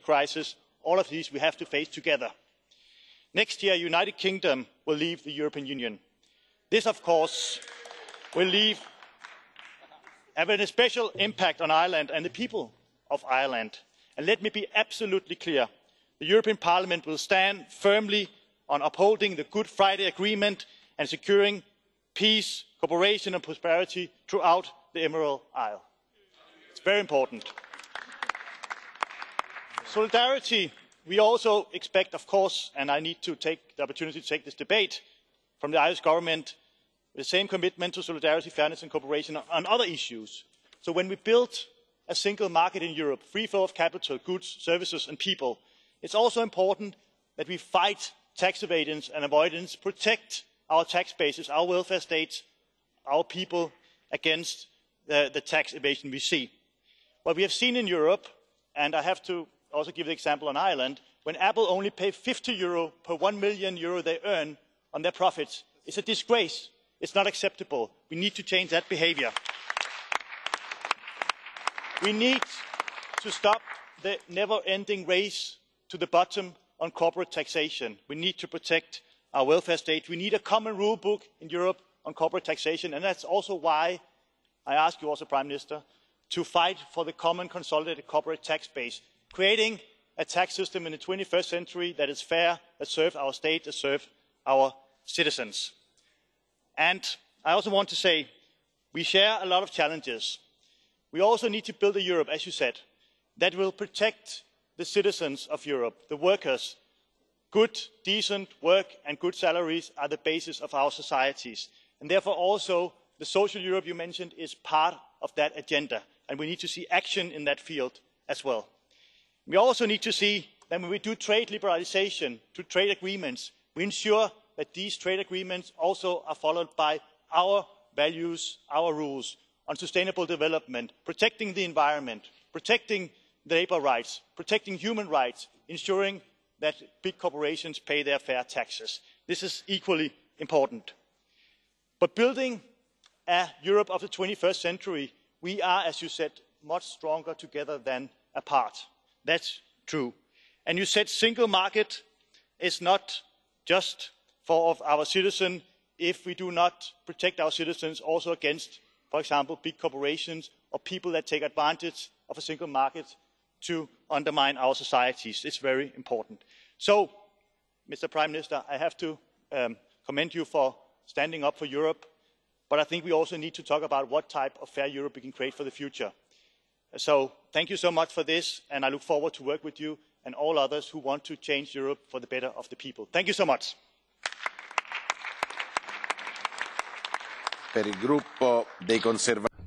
crisis, all of these we have to face together. Next year, the United Kingdom will leave the European Union. This, of course, will have a special impact on Ireland and the people of Ireland. And let me be absolutely clear. The European Parliament will stand firmly on upholding the Good Friday Agreement and securing peace, cooperation and prosperity throughout the Emerald Isle. It's very important. Solidarity, we also expect, of course, and I need to take the opportunity to take this debate from the Irish government, the same commitment to solidarity, fairness and cooperation on other issues. So when we build a single market in Europe, free flow of capital, goods, services and people, it's also important that we fight tax avoidance and avoidance, protect our tax bases, our welfare states, our people against the tax evasion we see. What we have seen in Europe, and I have to also give the example on Ireland, when Apple only pays €50 per €1 million they earn on their profits, it's a disgrace. It's not acceptable. We need to change that behaviour. We need to stop the never-ending race to the bottom on corporate taxation. We need to protect our welfare state. We need a common rule book in Europe on corporate taxation, and that's also why I ask you also, Prime Minister, to fight for the common consolidated corporate tax base, creating a tax system in the 21st century that is fair, that serves our state, that serves our citizens. And I also want to say we share a lot of challenges. We also need to build a Europe, as you said, that will protect the citizens of Europe, the workers. Good, decent work and good salaries are the basis of our societies. And therefore also the social Europe you mentioned is part of that agenda. And we need to see action in that field as well. We also need to see that when we do trade liberalisation, to trade agreements, we ensure that these trade agreements also are followed by our values, our rules on sustainable development, protecting the environment, protecting labour rights, protecting human rights, ensuring that big corporations pay their fair taxes. This is equally important. But building a Europe of the 21st century, we are, as you said, much stronger together than apart. That's true. And you said single market is not just for our citizens if we do not protect our citizens also against, for example, big corporations or people that take advantage of a single market to undermine our societies. It's very important. So, Mr. Prime Minister, I have to commend you for standing up for Europe, but I think we also need to talk about what type of fair Europe we can create for the future. So thank you so much for this, and I look forward to work with you and all others who want to change Europe for the better of the people. Thank you so much.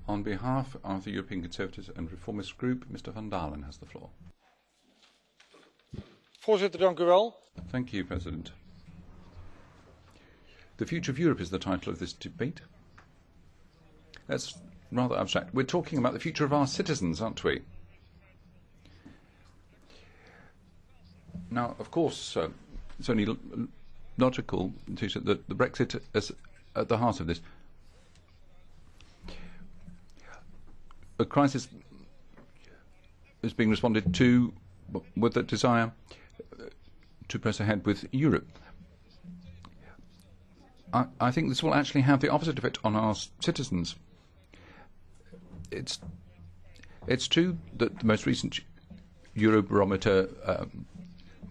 On behalf of the European Conservatives and Reformist Group, Mr van Dalen has the floor. Voorzitter, dank u wel. Thank you, President. The future of Europe is the title of this debate. That's rather abstract. We're talking about the future of our citizens, aren't we? Now, of course, it's only logical that the Brexit is at the heart of this. A crisis is being responded to with the desire to press ahead with Europe. I think this will actually have the opposite effect on our citizens. It's true that the most recent Eurobarometer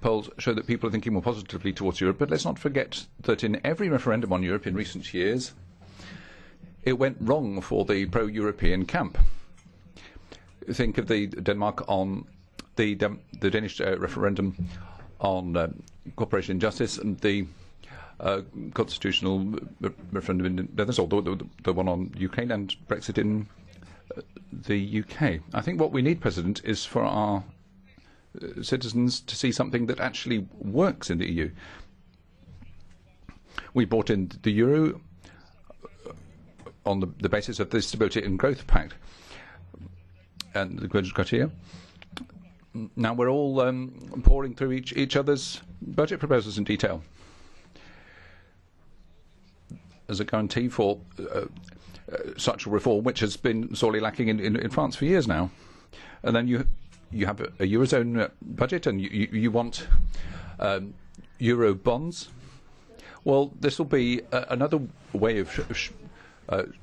polls show that people are thinking more positively towards Europe, but let's not forget that in every referendum on Europe in recent years, it went wrong for the pro-European camp. Think of the Denmark on the Danish referendum on cooperation and justice, and the constitutional referendum in the Netherlands, or the one on Ukraine, and Brexit in the UK. I think what we need, President, is for our citizens to see something that actually works in the EU. We brought in the euro on the basis of the Stability and Growth Pact and the Growth criteria. Now we're all pouring through each other's budget proposals in detail as a guarantee for such a reform, which has been sorely lacking in France for years now. And then you you have a Eurozone budget and you want Euro bonds. Well, this will be another way of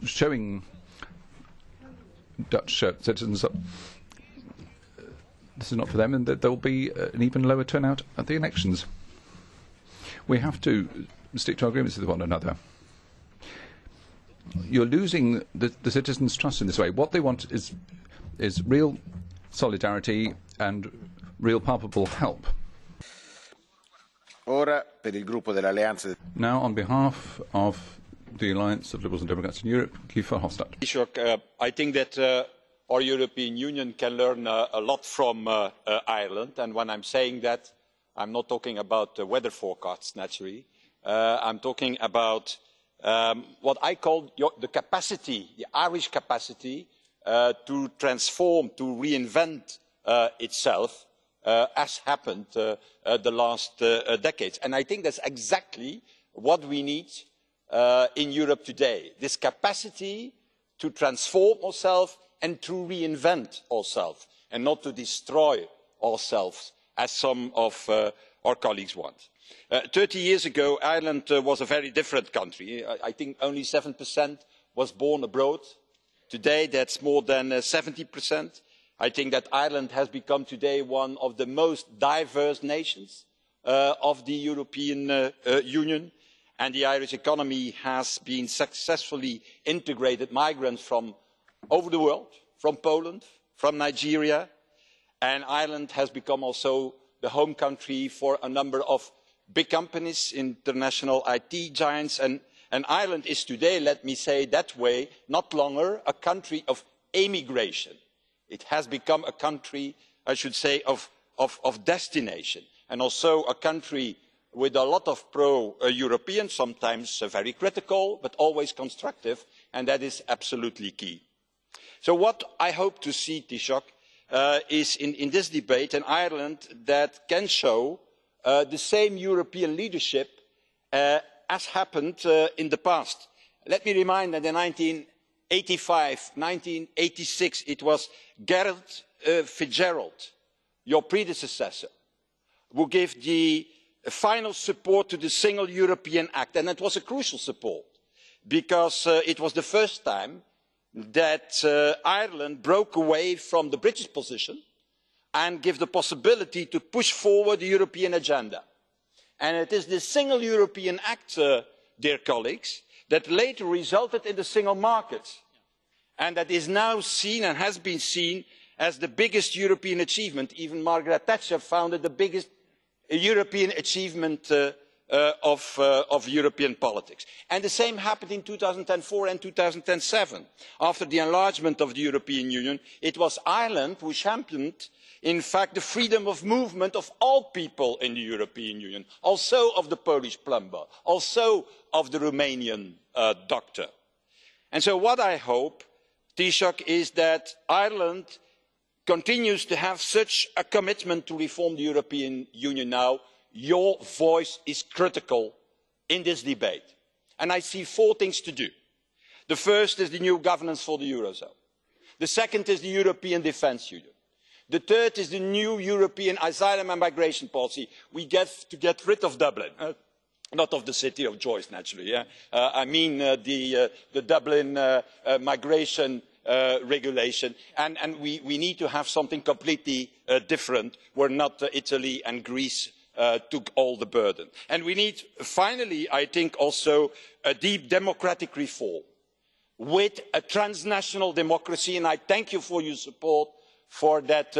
showing Dutch citizens that this is not for them and that there will be an even lower turnout at the elections. We have to stick to our agreements with one another. You're losing the citizens' trust in this way. What they want is real solidarity and real palpable help. Now, on behalf of the Alliance of Liberals and Democrats in Europe, Guy Verhofstadt. Taoiseach, I think that our European Union can learn a lot from Ireland, and when I'm saying that, I'm not talking about the weather forecasts, naturally. I'm talking about what I call the capacity, the Irish capacity to transform, to reinvent itself, as happened the last decades. And I think that's exactly what we need in Europe today, this capacity to transform ourselves and to reinvent ourselves, and not to destroy ourselves, as some of our colleagues want. 30 years ago, Ireland was a very different country. I think only 7% was born abroad. Today, that's more than 70%. I think that Ireland has become today one of the most diverse nations of the European Union, and the Irish economy has been successfully integrated migrants from over the world, from Poland, from Nigeria, and Ireland has become also the home country for a number of big companies, international IT giants, and Ireland is today, let me say that way, not longer a country of emigration. It has become a country, I should say, of destination, and also a country with a lot of pro-European, sometimes very critical, but always constructive, and that is absolutely key. So what I hope to see, Taoiseach, is in this debate in Ireland that can show the same European leadership as happened in the past. Let me remind that in 1985, 1986, it was Gareth Fitzgerald, your predecessor, who gave the final support to the Single European Act, and it was a crucial support because it was the first time that Ireland broke away from the British position and gave the possibility to push forward the European agenda. And it is this Single European Act, dear colleagues, that later resulted in the single market, and that is now seen and has been seen as the biggest European achievement. Even Margaret Thatcher found it the biggest European achievement of European politics. And the same happened in 2004 and 2007. After the enlargement of the European Union, it was Ireland who championed, in fact, the freedom of movement of all people in the European Union, also of the Polish plumber, also of the Romanian doctor. And so what I hope, Taoiseach, is that Ireland continues to have such a commitment to reform the European Union now. Your voice is critical in this debate. And I see four things to do. The first is the new governance for the Eurozone. The second is the European Defence Union. The third is the new European asylum and migration policy. We get to get rid of Dublin. Not of the city of Joyce, naturally. Yeah? I mean the Dublin migration regulation, and we need to have something completely different where not Italy and Greece took all the burden. And we need, finally, I think also a deep democratic reform with a transnational democracy, and I thank you for your support for that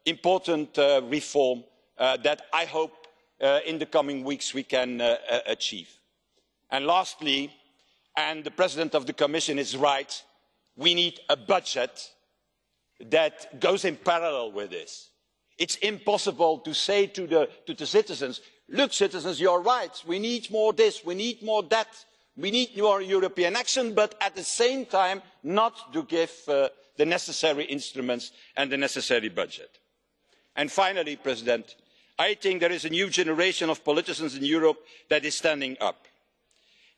important reform that I hope in the coming weeks we can achieve. And lastly, and the President of the Commission is right, we need a budget that goes in parallel with this. It's impossible to say to the citizens, look citizens, you're right, we need more this, we need more that, we need more European action, but at the same time not to give the necessary instruments and the necessary budget. And finally, President, I think there is a new generation of politicians in Europe that is standing up.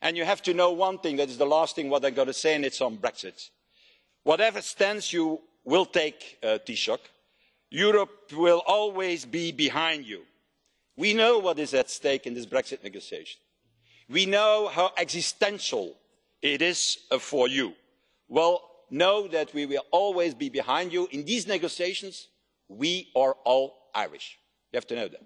And you have to know one thing, that is the last thing what I'm going to say, and it's on Brexit. Whatever stance you will take, Taoiseach, Europe will always be behind you. We know what is at stake in this Brexit negotiation. We know how existential it is for you. Well, know that we will always be behind you. In these negotiations, we are all Irish. You have to know that.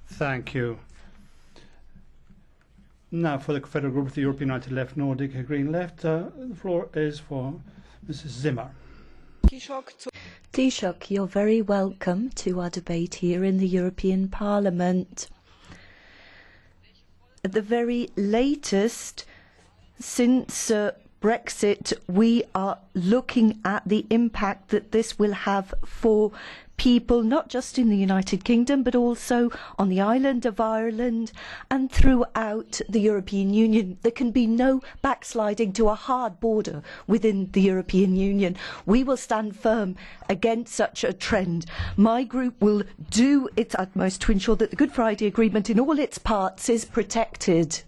Thank you. Now for the Federal Group of the European United Left, Nordic Green Left, the floor is for Mrs. Zimmer. Taoiseach, you're very welcome to our debate here in the European Parliament. At the very latest, since Brexit, we are looking at the impact that this will have for people not just in the United Kingdom but also on the island of Ireland and throughout the European Union. There can be no backsliding to a hard border within the European Union. We will stand firm against such a trend. My group will do its utmost to ensure that the Good Friday Agreement in all its parts is protected.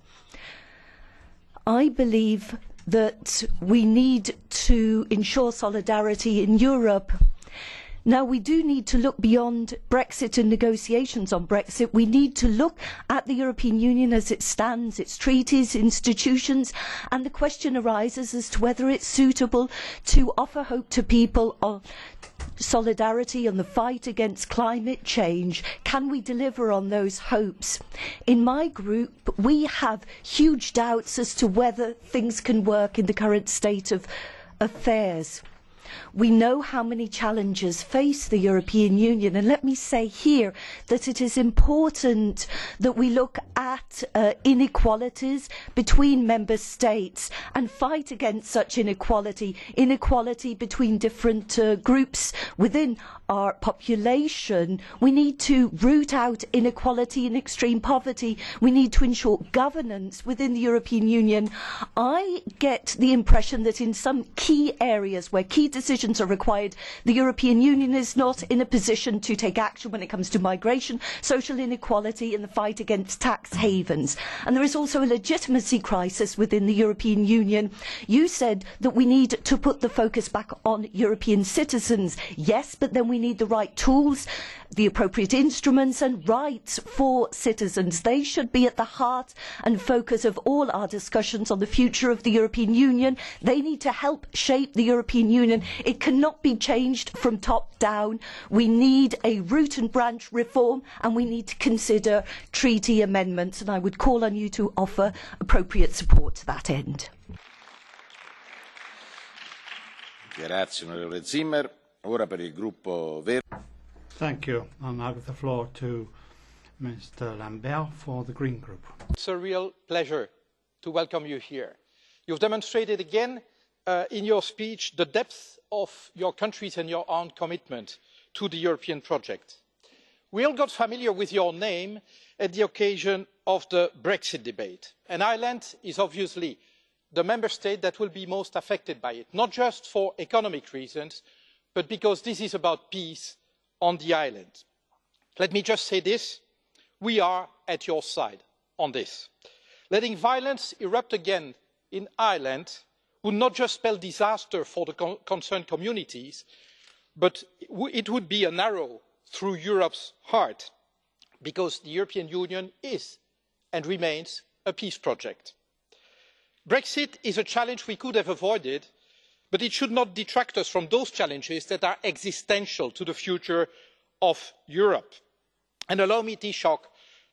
I believe that we need to ensure solidarity in Europe. Now, we do need to look beyond Brexit and negotiations on Brexit. We need to look at the European Union as it stands, its treaties, institutions, and the question arises as to whether it's suitable to offer hope to people on solidarity and the fight against climate change. Can we deliver on those hopes? In my group, we have huge doubts as to whether things can work in the current state of affairs. We know how many challenges face the European Union, and let me say here that it is important that we look at inequalities between member states and fight against such inequality between different groups within our population. We need to root out inequality and extreme poverty. We need to ensure governance within the European Union. I get the impression that in some key areas where key decisions are required, the European Union is not in a position to take action when it comes to migration, social inequality and the fight against tax havens. And there is also a legitimacy crisis within the European Union. You said that we need to put the focus back on European citizens. Yes, but then we need the right tools, the appropriate instruments and rights for citizens. They should be at the heart and focus of all our discussions on the future of the European Union. They need to help shape the European Union. It cannot be changed from top down. We need a root and branch reform and we need to consider treaty amendments, and I would call on you to offer appropriate support to that end. Thank you. I'll now give the floor to Mr. Lambert for the Green Group. It's a real pleasure to welcome you here. You've demonstrated again in your speech the depth of your country's and your own commitment to the European project. We all got familiar with your name at the occasion of the Brexit debate, and Ireland is obviously the member state that will be most affected by it, not just for economic reasons, but because this is about peace on the island. Let me just say this: we are at your side on this. Letting violence erupt again in Ireland would not just spell disaster for the concerned communities, but it would be an arrow through Europe's heart, because the European Union is and remains a peace project. Brexit is a challenge we could have avoided, but it should not detract us from those challenges that are existential to the future of Europe. And allow me, Taoiseach,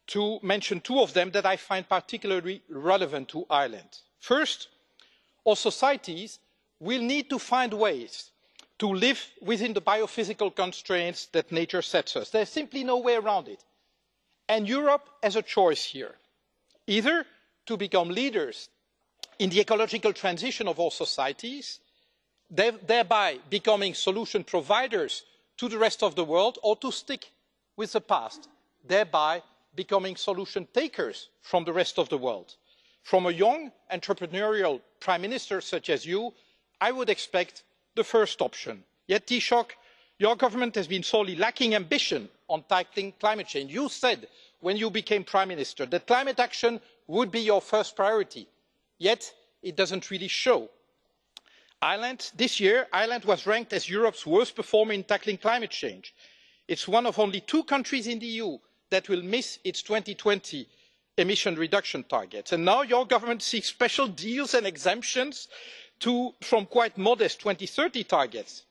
to mention two of them that I find particularly relevant to Ireland. First, our societies will need to find ways to live within the biophysical constraints that nature sets us. There's simply no way around it. And Europe has a choice here: either to become leaders in the ecological transition of our societies, thereby becoming solution providers to the rest of the world, or to stick with the past, thereby becoming solution takers from the rest of the world. From a young entrepreneurial prime minister such as you, I would expect the first option. Yet, Taoiseach, your government has been sorely lacking ambition on tackling climate change. You said when you became Prime Minister that climate action would be your first priority, yet it doesn't really show. This year, Ireland was ranked as Europe's worst performer in tackling climate change. It's one of only 2 countries in the EU that will miss its 2020 emission reduction targets. And now your government seeks special deals and exemptions from quite modest 2030 targets.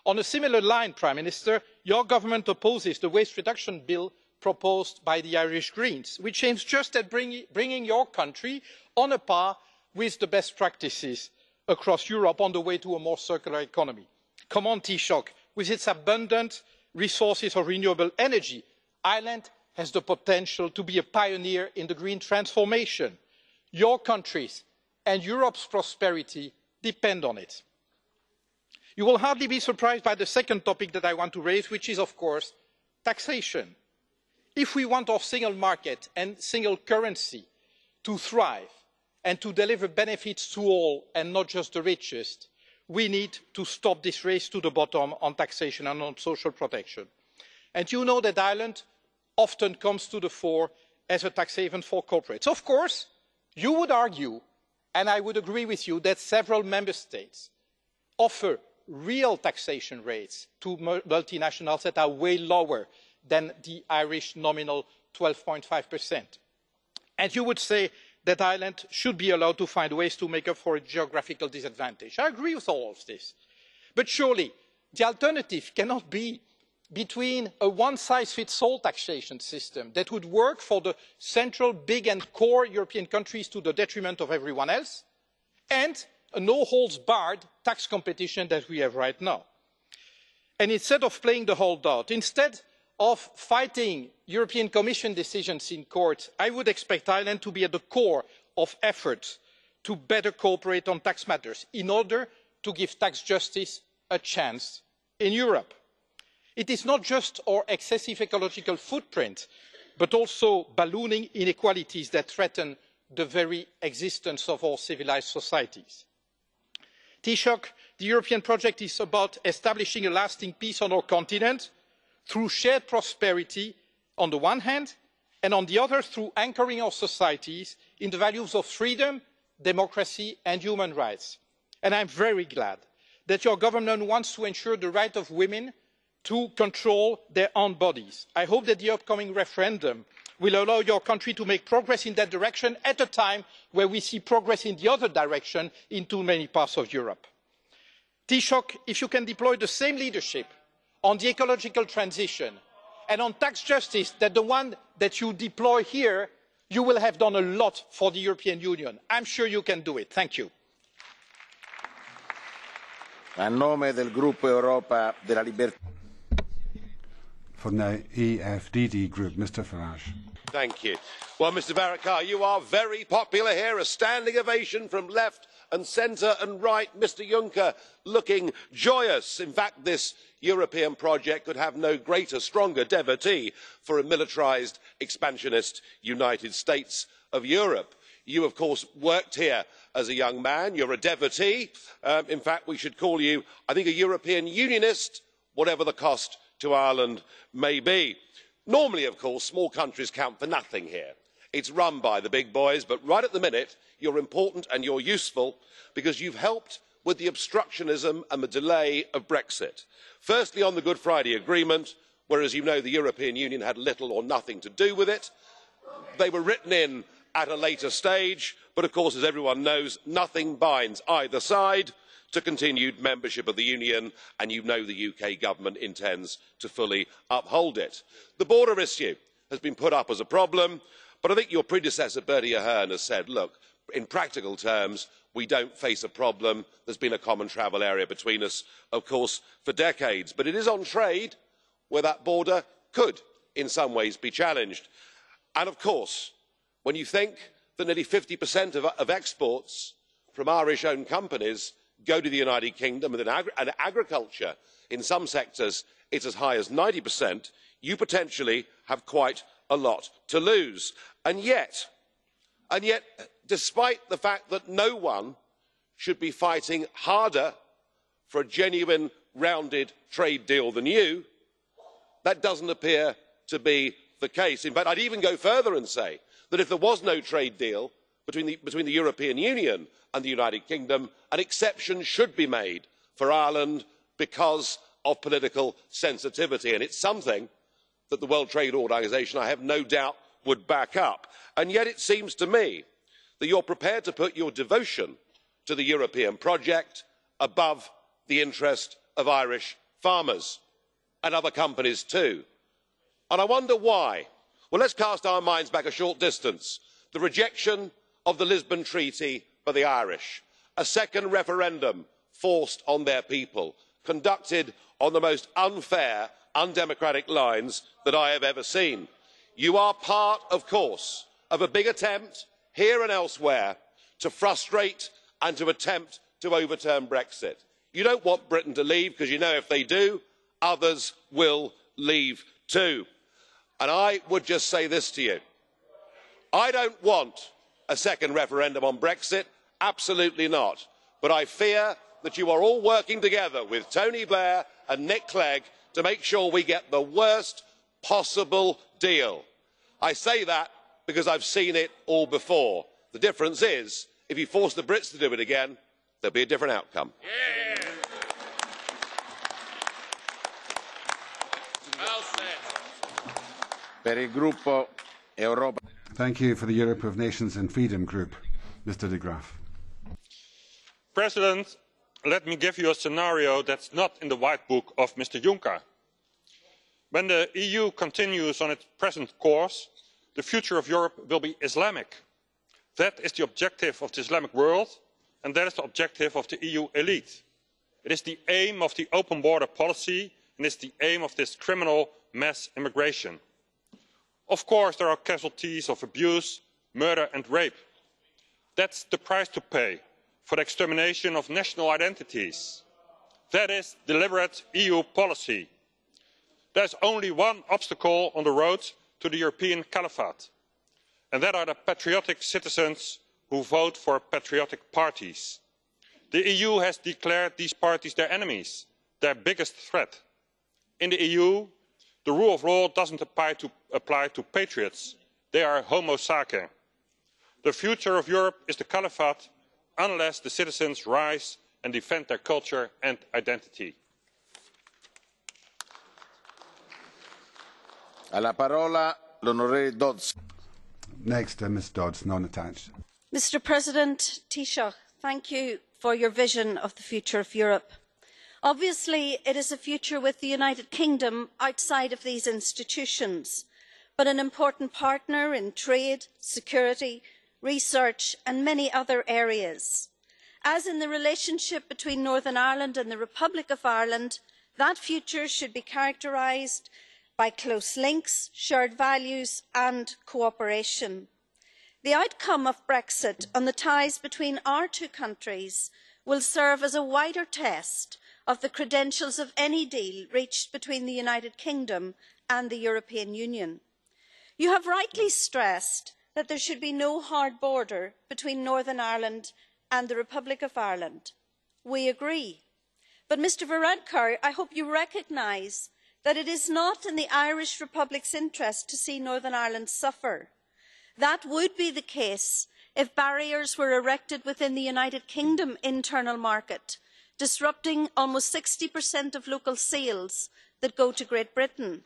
On a similar line, Prime Minister, your government opposes the waste reduction bill proposed by the Irish Greens, which aims just at bringing your country on a par with the best practices across Europe on the way to a more circular economy. Come on, Taoiseach, with its abundant resources of renewable energy, Ireland has the potential to be a pioneer in the green transformation. Your country's and Europe's prosperity depend on it. You will hardly be surprised by the second topic that I want to raise, which is, of course, taxation. If we want our single market and single currency to thrive and to deliver benefits to all and not just the richest, we need to stop this race to the bottom on taxation and on social protection. And you know that Ireland often comes to the fore as a tax haven for corporates. Of course, you would argue, and I would agree with you, that several member states offer real taxation rates to multinationals that are way lower than the Irish nominal 12.5%. And you would say that Ireland should be allowed to find ways to make up for a geographical disadvantage. I agree with all of this. But surely the alternative cannot be between a one-size-fits-all taxation system that would work for the central, big and core European countries to the detriment of everyone else, and a no-holds-barred tax competition that we have right now. And instead of playing the holdout, instead of fighting European Commission decisions in court, I would expect Ireland to be at the core of efforts to better cooperate on tax matters in order to give tax justice a chance in Europe. It is not just our excessive ecological footprint, but also ballooning inequalities that threaten the very existence of all civilized societies. Taoiseach, the European project is about establishing a lasting peace on our continent through shared prosperity on the one hand, and on the other through anchoring our societies in the values of freedom, democracy and human rights. And I'm very glad that your government wants to ensure the right of women to control their own bodies. I hope that the upcoming referendum will allow your country to make progress in that direction at a time where we see progress in the other direction in too many parts of Europe. Taoiseach, if you can deploy the same leadership on the ecological transition and on tax justice that the one that you deploy here, you will have done a lot for the European Union. I'm sure you can do it. Thank you. A nome del Gruppo Europa della Libertà. From the EFDD Group, Mr. Farage. Thank you. Well, Mr. Varadkar, you are very popular here. A standing ovation from left and centre and right. Mr. Juncker looking joyous. In fact, this European project could have no greater, stronger devotee for a militarised, expansionist United States of Europe. You, of course, worked here as a young man. You're a devotee. In fact, we should call you, I think, a European Unionist, whatever the cost to Ireland may be. Normally, of course, small countries count for nothing here. It's run by the big boys, but right at the minute, you're important and you're useful because you've helped with the obstructionism and the delay of Brexit. Firstly, on the Good Friday Agreement, where, as you know, the European Union had little or nothing to do with it. They were written in at a later stage, but of course, as everyone knows, nothing binds either side to continued membership of the Union, and you know the UK government intends to fully uphold it. The border issue has been put up as a problem, but I think your predecessor, Bertie Ahern, has said, look, in practical terms, we don't face a problem. There's been a common travel area between us, of course, for decades. But it is on trade where that border could, in some ways, be challenged. And of course, when you think that nearly 50% of exports from Irish-owned companies go to the United Kingdom, and agriculture in some sectors it's as high as 90%, you potentially have quite a lot to lose. And yet, despite the fact that no one should be fighting harder for a genuine rounded trade deal than you, that doesn't appear to be the case. In fact, I'd even go further and say that if there was no trade deal between the European Union and the United Kingdom, an exception should be made for Ireland because of political sensitivity, and it's something that the World Trade Organization, I have no doubt, would back up. And yet it seems to me that you're prepared to put your devotion to the European project above the interest of Irish farmers and other companies too. And I wonder why. Well, let's cast our minds back a short distance. The rejection of the Lisbon Treaty by the Irish, a second referendum forced on their people, conducted on the most unfair, undemocratic lines that I have ever seen. You are part, of course, of a big attempt, here and elsewhere, to frustrate and to attempt to overturn Brexit. You don't want Britain to leave because you know if they do, others will leave too. And I would just say this to you. I don't want a second referendum on Brexit, absolutely not. But I fear that you are all working together with Tony Blair and Nick Clegg to make sure we get the worst possible deal. I say that because I've seen it all before. The difference is, if you force the Brits to do it again, there'll be a different outcome. Yeah. Well said. Thank you. For the Europe of Nations and Freedom Group, Mr. de Graaf. President, let me give you a scenario that's not in the white book of Mr. Juncker. When the EU continues on its present course, the future of Europe will be Islamic. That is the objective of the Islamic world, and that is the objective of the EU elite. It is the aim of the open border policy, and it's the aim of this criminal mass immigration. Of course, there are casualties of abuse, murder and rape. That's the price to pay for the extermination of national identities. That is deliberate EU policy. There's only one obstacle on the road to the European caliphate, and that are the patriotic citizens who vote for patriotic parties. The EU has declared these parties their enemies, their biggest threat. In the EU, the rule of law doesn't apply to patriots. They are homo sacer. The future of Europe is the caliphate unless the citizens rise and defend their culture and identity. Next, Ms. Dodds, non-attached. Mr. President, Taoiseach, thank you for your vision of the future of Europe. Obviously, it is a future with the United Kingdom outside of these institutions, but an important partner in trade, security, research and many other areas. As in the relationship between Northern Ireland and the Republic of Ireland, that future should be characterised by close links, shared values and cooperation. The outcome of Brexit on the ties between our two countries will serve as a wider test of the credentials of any deal reached between the United Kingdom and the European Union. You have rightly stressed that there should be no hard border between Northern Ireland and the Republic of Ireland. We agree. But Mr Varadkar, I hope you recognise that it is not in the Irish Republic's interest to see Northern Ireland suffer. That would be the case if barriers were erected within the United Kingdom internal market, disrupting almost 60% of local sales that go to Great Britain.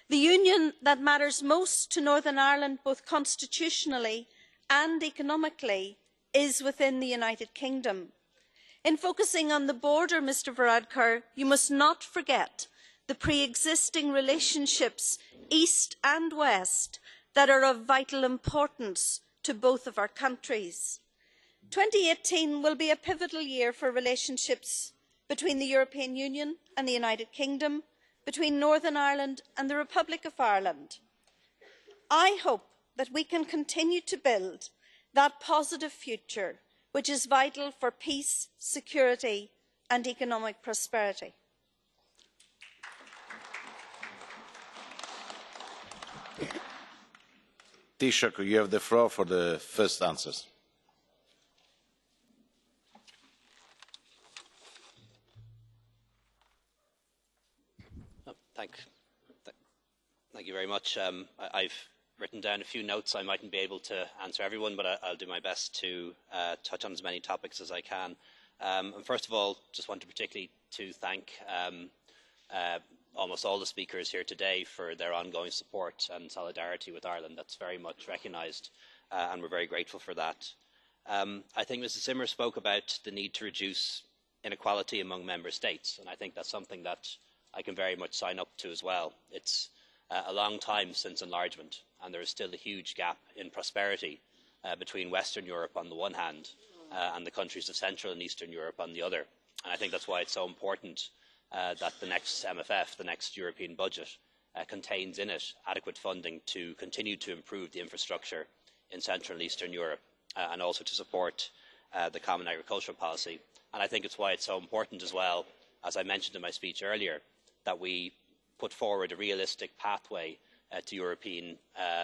The union that matters most to Northern Ireland, both constitutionally and economically, is within the United Kingdom. In focusing on the border, Mr Varadkar, you must not forget the pre-existing relationships, east and west, that are of vital importance to both of our countries. 2018 will be a pivotal year for relationships between the European Union and the United Kingdom, between Northern Ireland and the Republic of Ireland. I hope that we can continue to build that positive future which is vital for peace, security and economic prosperity. Taoiseach, you have the floor for the first answers. Thank you very much. I've written down a few notes. I mightn't be able to answer everyone, but I'll do my best to touch on as many topics as I can. And first of all, just want to particularly thank almost all the speakers here today for their ongoing support and solidarity with Ireland. That's very much recognised, and we're very grateful for that. I think Mrs Zimmer spoke about the need to reduce inequality among member states, and I think that's something that I can very much sign up to as well. It's a long time since enlargement, and there is still a huge gap in prosperity between Western Europe on the one hand and the countries of Central and Eastern Europe on the other. And I think that's why it's so important that the next MFF, the next European budget, contains in it adequate funding to continue to improve the infrastructure in Central and Eastern Europe and also to support the common agricultural policy. And I think it's why it's so important as well, as I mentioned in my speech earlier, that we put forward a realistic pathway to European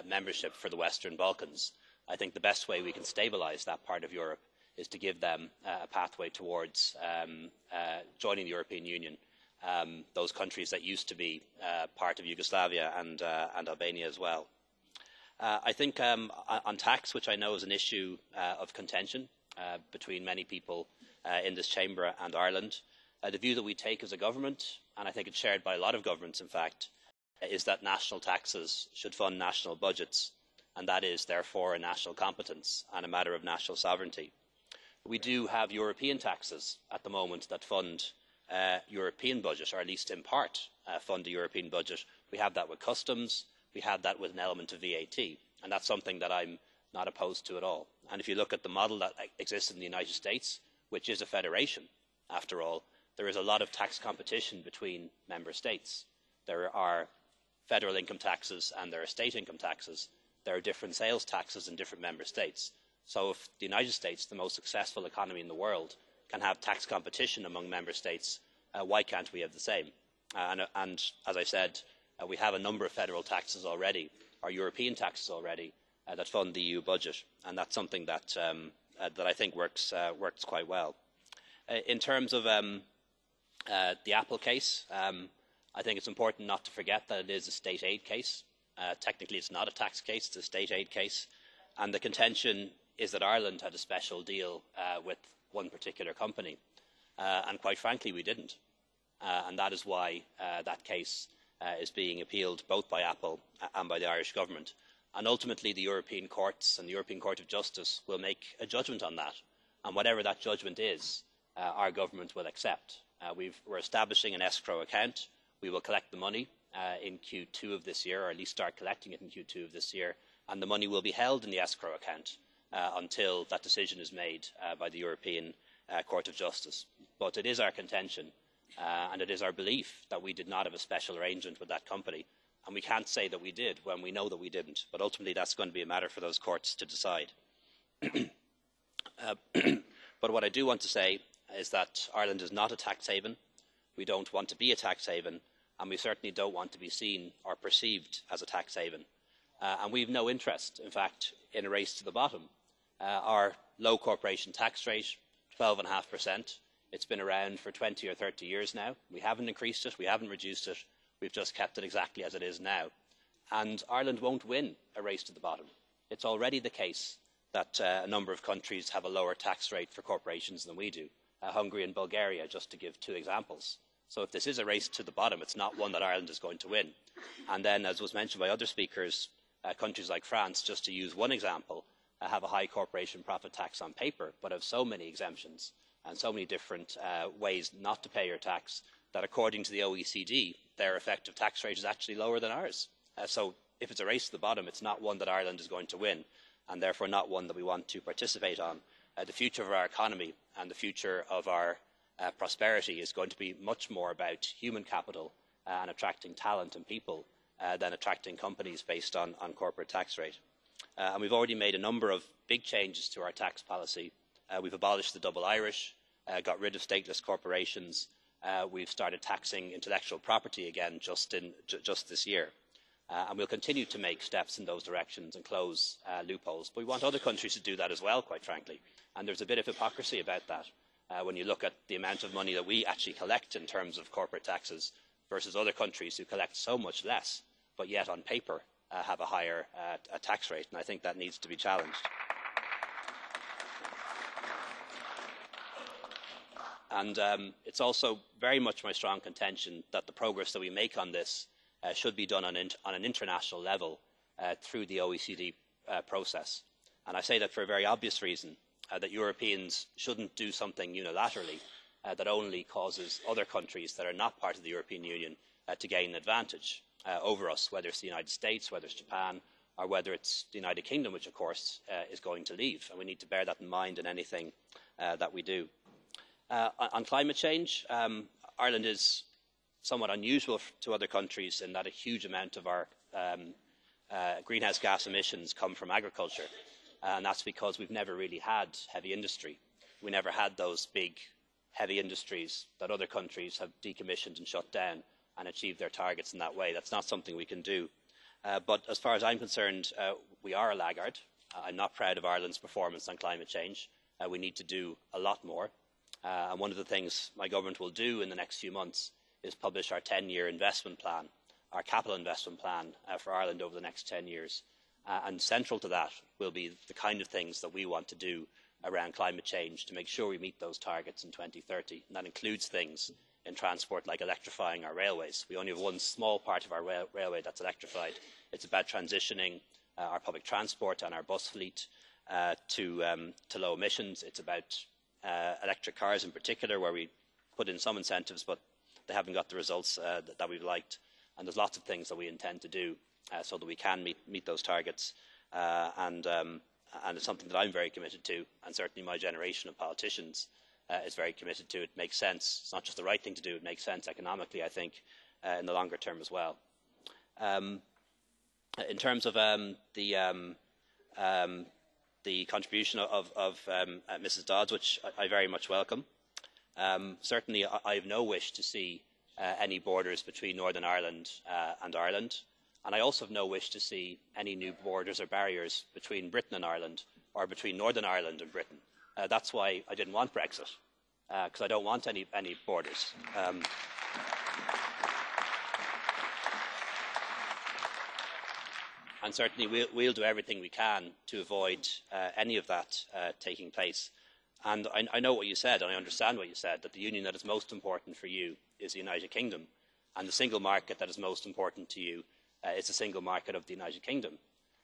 membership for the Western Balkans. I think the best way we can stabilise that part of Europe is to give them a pathway towards joining the European Union, those countries that used to be part of Yugoslavia and Albania as well. I think on tax, which I know is an issue of contention between many people in this chamber and Ireland, the view that we take as a government, and I think it's shared by a lot of governments in fact, is that national taxes should fund national budgets, and that is therefore a national competence and a matter of national sovereignty. We do have European taxes at the moment that fund European budget, or at least in part fund the European budget. We have that with customs, we have that with an element of VAT, and that's something that I'm not opposed to at all. And if you look at the model that exists in the United States, which is a federation after all, there is a lot of tax competition between member states. There are federal income taxes and there are state income taxes. There are different sales taxes in different member states. So if the United States, the most successful economy in the world, can have tax competition among member states, why can't we have the same? And as I said, we have a number of federal taxes already, or European taxes already, that fund the EU budget, and that's something that I think works quite well. In terms of the Apple case, I think it's important not to forget that it is a state aid case. Technically, it's not a tax case; it's a state aid case, and the contention is that Ireland had a special deal with one particular company, and quite frankly, we didn't, and that is why that case is being appealed both by Apple and by the Irish government. And ultimately, the European courts and the European Court of Justice will make a judgment on that, and whatever that judgment is, our government will accept. We're establishing an escrow account. We will collect the money in Q2 of this year, or at least start collecting it in Q2 of this year, and the money will be held in the escrow account until that decision is made by the European Court of Justice. But it is our contention and it is our belief that we did not have a special arrangement with that company, and we can't say that we did when we know that we didn't. But ultimately that's going to be a matter for those courts to decide. But what I do want to say is that Ireland is not a tax haven. We don't want to be a tax haven, and we certainly don't want to be seen or perceived as a tax haven. And we have no interest, in fact, in a race to the bottom. Our low corporation tax rate, 12.5%, it's been around for 20 or 30 years now. We haven't increased it, we haven't reduced it, we've just kept it exactly as it is now. And Ireland won't win a race to the bottom. It's already the case that a number of countries have a lower tax rate for corporations than we do. Hungary and Bulgaria, just to give two examples. So if this is a race to the bottom, it's not one that Ireland is going to win. And then, as was mentioned by other speakers, countries like France, just to use one example, have a high corporation profit tax on paper, but have so many exemptions and so many different ways not to pay your tax that, according to the OECD, their effective tax rate is actually lower than ours. So if it's a race to the bottom, it's not one that Ireland is going to win, and therefore not one that we want to participate on. The future of our economy and the future of our prosperity is going to be much more about human capital and attracting talent and people than attracting companies based on corporate tax rate. And we've already made a number of big changes to our tax policy. We've abolished the double Irish, got rid of stateless corporations. We've started taxing intellectual property again just this year. And we'll continue to make steps in those directions and close loopholes. But we want other countries to do that as well, quite frankly. And there's a bit of hypocrisy about that when you look at the amount of money that we actually collect in terms of corporate taxes versus other countries who collect so much less. but yet on paper have a higher tax rate, and I think that needs to be challenged. And it's also very much my strong contention that the progress that we make on this should be done on an international level through the OECD process. And I say that for a very obvious reason, that Europeans shouldn't do something unilaterally that only causes other countries that are not part of the European Union to gain an advantage over us, whether it's the United States, whether it's Japan, or whether it's the United Kingdom, which of course is going to leave. And we need to bear that in mind in anything that we do. On climate change, Ireland is somewhat unusual to other countries in that a huge amount of our greenhouse gas emissions come from agriculture, and that's because we've never really had heavy industry. We never had those big heavy industries that other countries have decommissioned and shut down and achieved their targets in that way. That's not something we can do. But as far as I'm concerned, we are a laggard. I'm not proud of Ireland's performance on climate change. We need to do a lot more. And one of the things my government will do in the next few months is publish our 10-year investment plan, our capital investment plan for Ireland over the next 10 years. And central to that will be the kind of things that we want to do around climate change to make sure we meet those targets in 2030. And that includes things in transport like electrifying our railways. We only have one small part of our railway that's electrified. It's about transitioning our public transport and our bus fleet to low emissions. It's about electric cars in particular, where we put in some incentives, but they haven't got the results that we've liked. And there's lots of things that we intend to do so that we can meet those targets. And it's something that I'm very committed to, and certainly my generation of politicians is very committed to. It makes sense. It's not just the right thing to do, it makes sense economically, I think, in the longer term as well. In terms of the contribution of Mrs Dodds, which I very much welcome. Certainly, I have no wish to see any borders between Northern Ireland and Ireland, and I also have no wish to see any new borders or barriers between Britain and Ireland, or between Northern Ireland and Britain. That's why I didn't want Brexit, because I don't want any borders. And certainly we'll do everything we can to avoid any of that taking place. And I know what you said, and I understand what you said, that the union that is most important for you is the United Kingdom, and the single market that is most important to you is the single market of the United Kingdom.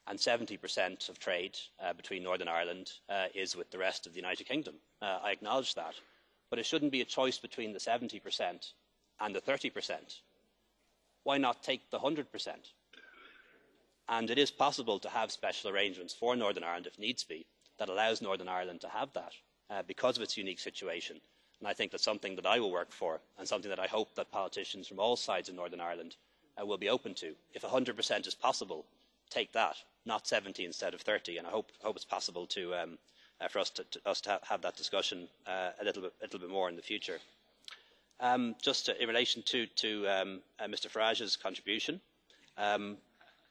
And 70% of trade between Northern Ireland is with the rest of the United Kingdom. I acknowledge that. But it shouldn't be a choice between the 70% and the 30%. Why not take the 100%? And it is possible to have special arrangements for Northern Ireland, if needs be, that allows Northern Ireland to have that because of its unique situation. And I think that's something that I will work for, and something that I hope that politicians from all sides of Northern Ireland will be open to. If 100% is possible, take that, not 70 instead of 30. And I hope it's possible for us to have that discussion a little bit more in the future. Just in relation to Mr Farage's contribution,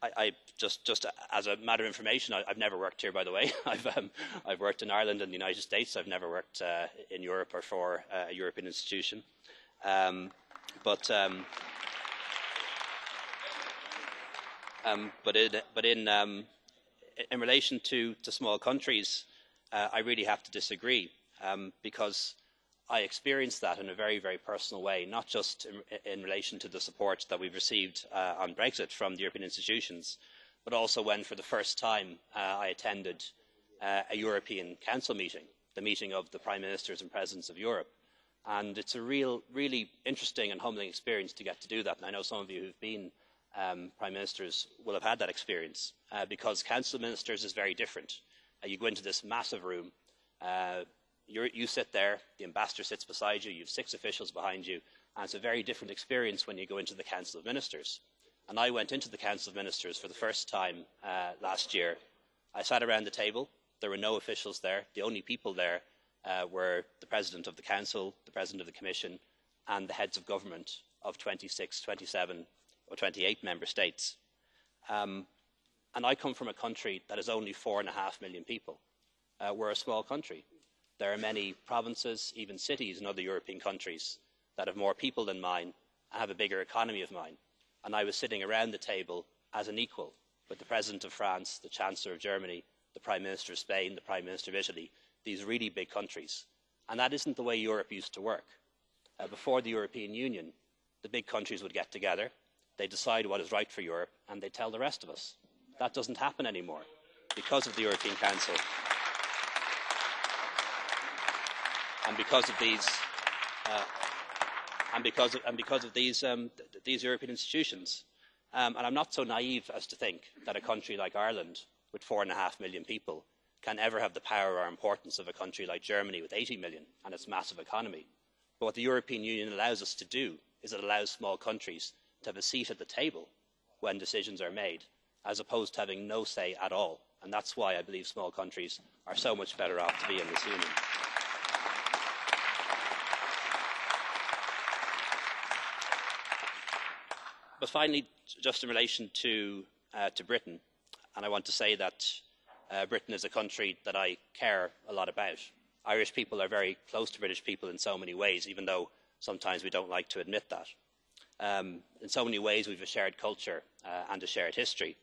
I just as a matter of information, I've never worked here, by the way. I've worked in Ireland and the United States. I've never worked in Europe or for a European institution. But in relation to small countries, I really have to disagree, because I experienced that in a very, very personal way, not just in relation to the support that we've received on Brexit from the European institutions, but also when, for the first time, I attended a European Council meeting, the meeting of the Prime Ministers and Presidents of Europe. And it's a really interesting and humbling experience to get to do that. And I know some of you who've been Prime Ministers will have had that experience, because Council of Ministers is very different. You go into this massive room, you sit there, the ambassador sits beside you, you have 6 officials behind you, and it's a very different experience when you go into the Council of Ministers. And I went into the Council of Ministers for the first time last year. I sat around the table, there were no officials there, the only people there were the President of the Council, the President of the Commission, and the heads of government of 26, 27 or 28 member states. And I come from a country that is only 4.5 million people. We're a small country. There are many provinces, even cities in other European countries that have more people than mine and have a bigger economy of mine. And I was sitting around the table as an equal with the President of France, the Chancellor of Germany, the Prime Minister of Spain, the Prime Minister of Italy, these really big countries. And that isn't the way Europe used to work. Before the European Union, the big countries would get together, they decide what is right for Europe, and they tell the rest of us. That doesn't happen anymore because of the European Council. And because of these European institutions. And I'm not so naive as to think that a country like Ireland, with 4.5 million people, can ever have the power or importance of a country like Germany with 80 million and its massive economy. But what the European Union allows us to do is it allows small countries to have a seat at the table when decisions are made, as opposed to having no say at all. And that's why I believe small countries are so much better off to be in this union. But finally, just in relation to Britain, and I want to say that Britain is a country that I care a lot about. Irish people are very close to British people in so many ways, even though sometimes we don't like to admit that. In so many ways, we have a shared culture and a shared history.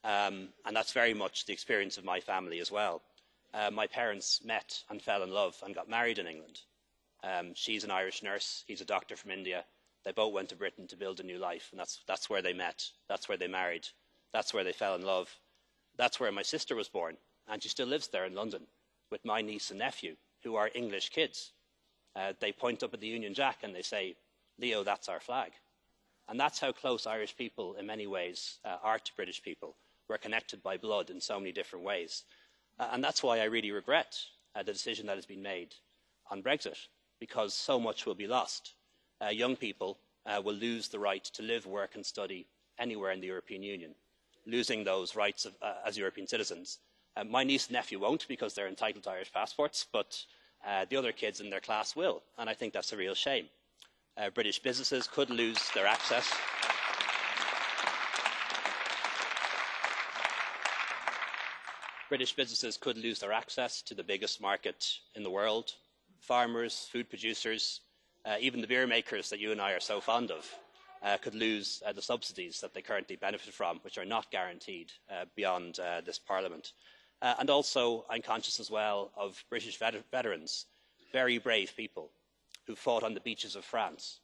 And that's very much the experience of my family as well. My parents met and fell in love and got married in England. She's an Irish nurse, he's a doctor from India. They both went to Britain to build a new life, and that's where they met, that's where they married, that's where they fell in love. That's where my sister was born, and she still lives there in London with my niece and nephew, who are English kids. They point up at the Union Jack and they say, "Leo, that's our flag." And that's how close Irish people, in many ways, are to British people. We're connected by blood in so many different ways. And that's why I really regret the decision that has been made on Brexit, because so much will be lost. Young people will lose the right to live, work and study anywhere in the European Union, losing those rights as European citizens. My niece and nephew won't, because they're entitled to Irish passports, but the other kids in their class will, and I think that's a real shame. British businesses could lose their access. British businesses could lose their access to the biggest market in the world. Farmers, food producers, even the beer makers that you and I are so fond of, could lose the subsidies that they currently benefit from, which are not guaranteed beyond this Parliament. And also, I'm conscious as well of British veterans, very brave people who fought on the beaches of France,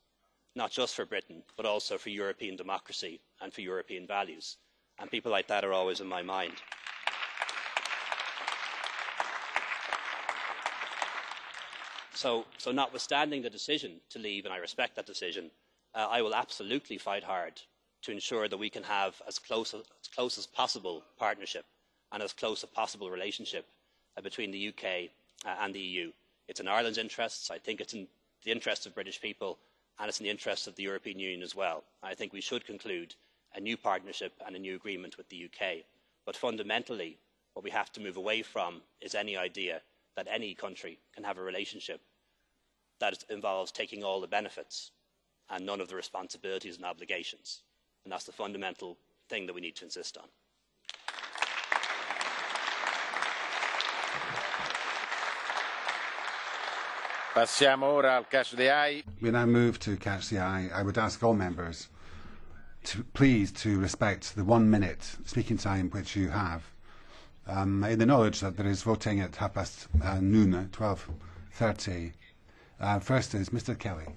not just for Britain, but also for European democracy and for European values. And people like that are always in my mind. So notwithstanding the decision to leave, and I respect that decision, I will absolutely fight hard to ensure that we can have as close as possible partnership and as close a possible relationship between the UK and the EU. It's in Ireland's interests, I think it's in the interests of British people, and it's in the interests of the European Union as well. I think we should conclude a new partnership and a new agreement with the UK. But fundamentally, what we have to move away from is any idea that any country can have a relationship that involves taking all the benefits and none of the responsibilities and obligations. And that's the fundamental thing that we need to insist on. We now move to Catch the Eye. I would ask all members to respect the 1 minute speaking time which you have, in the knowledge that there is voting at noon, 12:30. First is Mr. Kelly.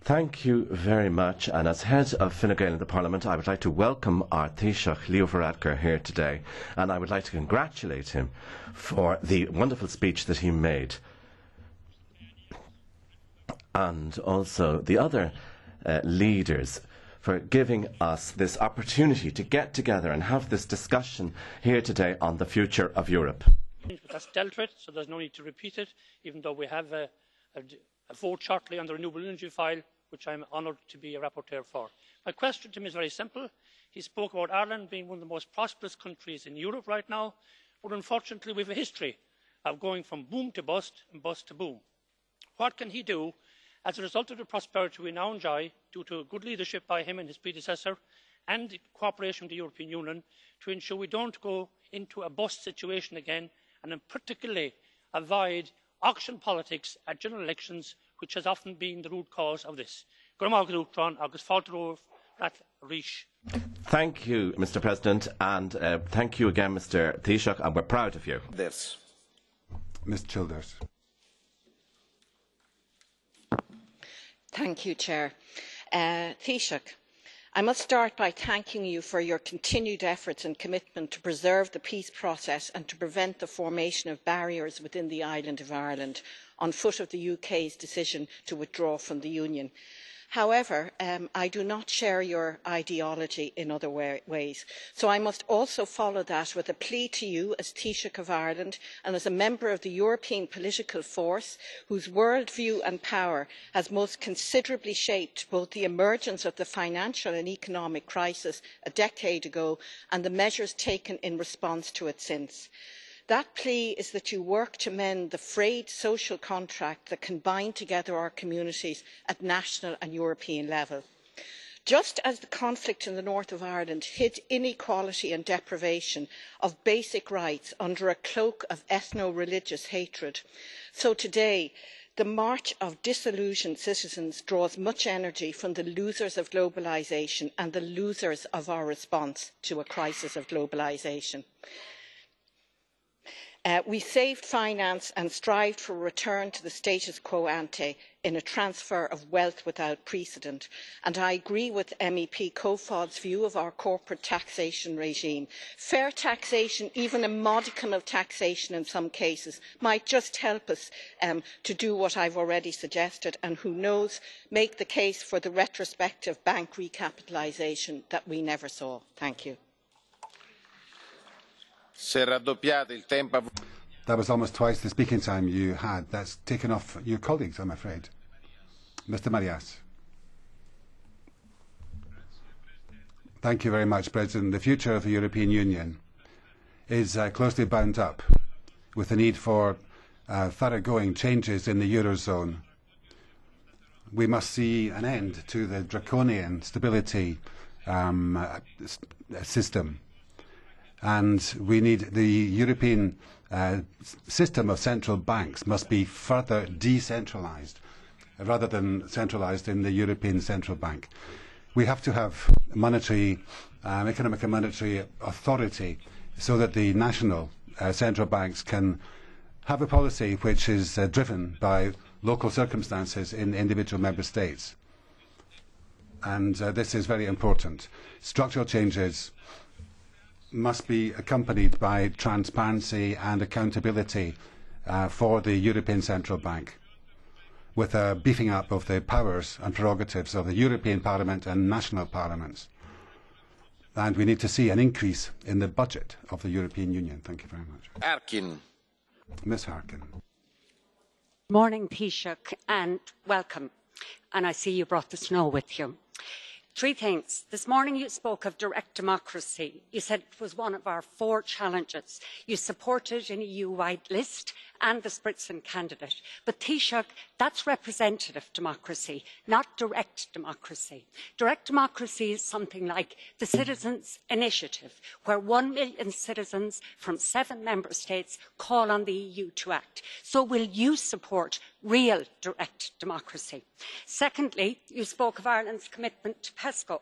Thank you very much, and as head of Fine Gael in the Parliament, I would like to welcome our Taoiseach Leo Varadkar here today, and I would like to congratulate him for the wonderful speech that he made, and also the other leaders for giving us this opportunity to get together and have this discussion here today on the future of Europe. That's dealt with, so there's no need to repeat it, even though we have a vote shortly on the renewable energy file, which I'm honoured to be a rapporteur for. My question to him is very simple. He spoke about Ireland being one of the most prosperous countries in Europe right now, but unfortunately we have a history of going from boom to bust and bust to boom. What can he do as a result of the prosperity we now enjoy, due to good leadership by him and his predecessor, and the cooperation with the European Union, to ensure we don't go into a bust situation again, and particularly avoid auction politics at general elections, which has often been the root cause of this? Thank you, Mr. President, and thank you again, Mr. Taoiseach, and we're proud of you. Ms. Childers. Thank you, Chair. Taoiseach, I must start by thanking you for your continued efforts and commitment to preserve the peace process and to prevent the formation of barriers within the island of Ireland on foot of the UK's decision to withdraw from the Union. However, I do not share your ideology in other ways, so I must also follow that with a plea to you as Taoiseach of Ireland and as a member of the European political force whose worldview and power has most considerably shaped both the emergence of the financial and economic crisis a decade ago and the measures taken in response to it since. That plea is that you work to mend the frayed social contract that can bind together our communities at national and European level. Just as the conflict in the north of Ireland hid inequality and deprivation of basic rights under a cloak of ethno-religious hatred, so today the march of disillusioned citizens draws much energy from the losers of globalisation and the losers of our response to a crisis of globalisation. We saved finance and strived for a return to the status quo ante in a transfer of wealth without precedent, and I agree with MEP Kofod's view of our corporate taxation regime. Fair taxation, even a modicum of taxation in some cases, might just help us to do what I've already suggested and, who knows, make the case for the retrospective bank recapitalisation that we never saw. Thank you. That was almost twice the speaking time you had. That's taken off your colleagues, I'm afraid. Mr. Marias. Thank you very much, President. The future of the European Union is closely bound up with the need for thoroughgoing changes in the Eurozone. We must see an end to the draconian stability system. And we need the European system of central banks must be further decentralised rather than centralised in the European Central Bank. We have to have economic and monetary authority so that the national central banks can have a policy which is driven by local circumstances in individual member states. And this is very important. Structural changes must be accompanied by transparency and accountability for the European Central Bank, with a beefing up of the powers and prerogatives of the European Parliament and national parliaments. And we need to see an increase in the budget of the European Union. Thank you very much. Harkin. Ms. Harkin. Morning, Taoiseach, and welcome. And I see you brought the snow with you. Three things. This morning you spoke of direct democracy. You said it was one of our 4 challenges. You supported an EU-wide list and the Spritzen candidate. But Taoiseach, that's representative democracy, not direct democracy. Direct democracy is something like the Citizens' Initiative, where 1 million citizens from 7 member states call on the EU to act. So will you support real direct democracy? Secondly, you spoke of Ireland's commitment to PESCO.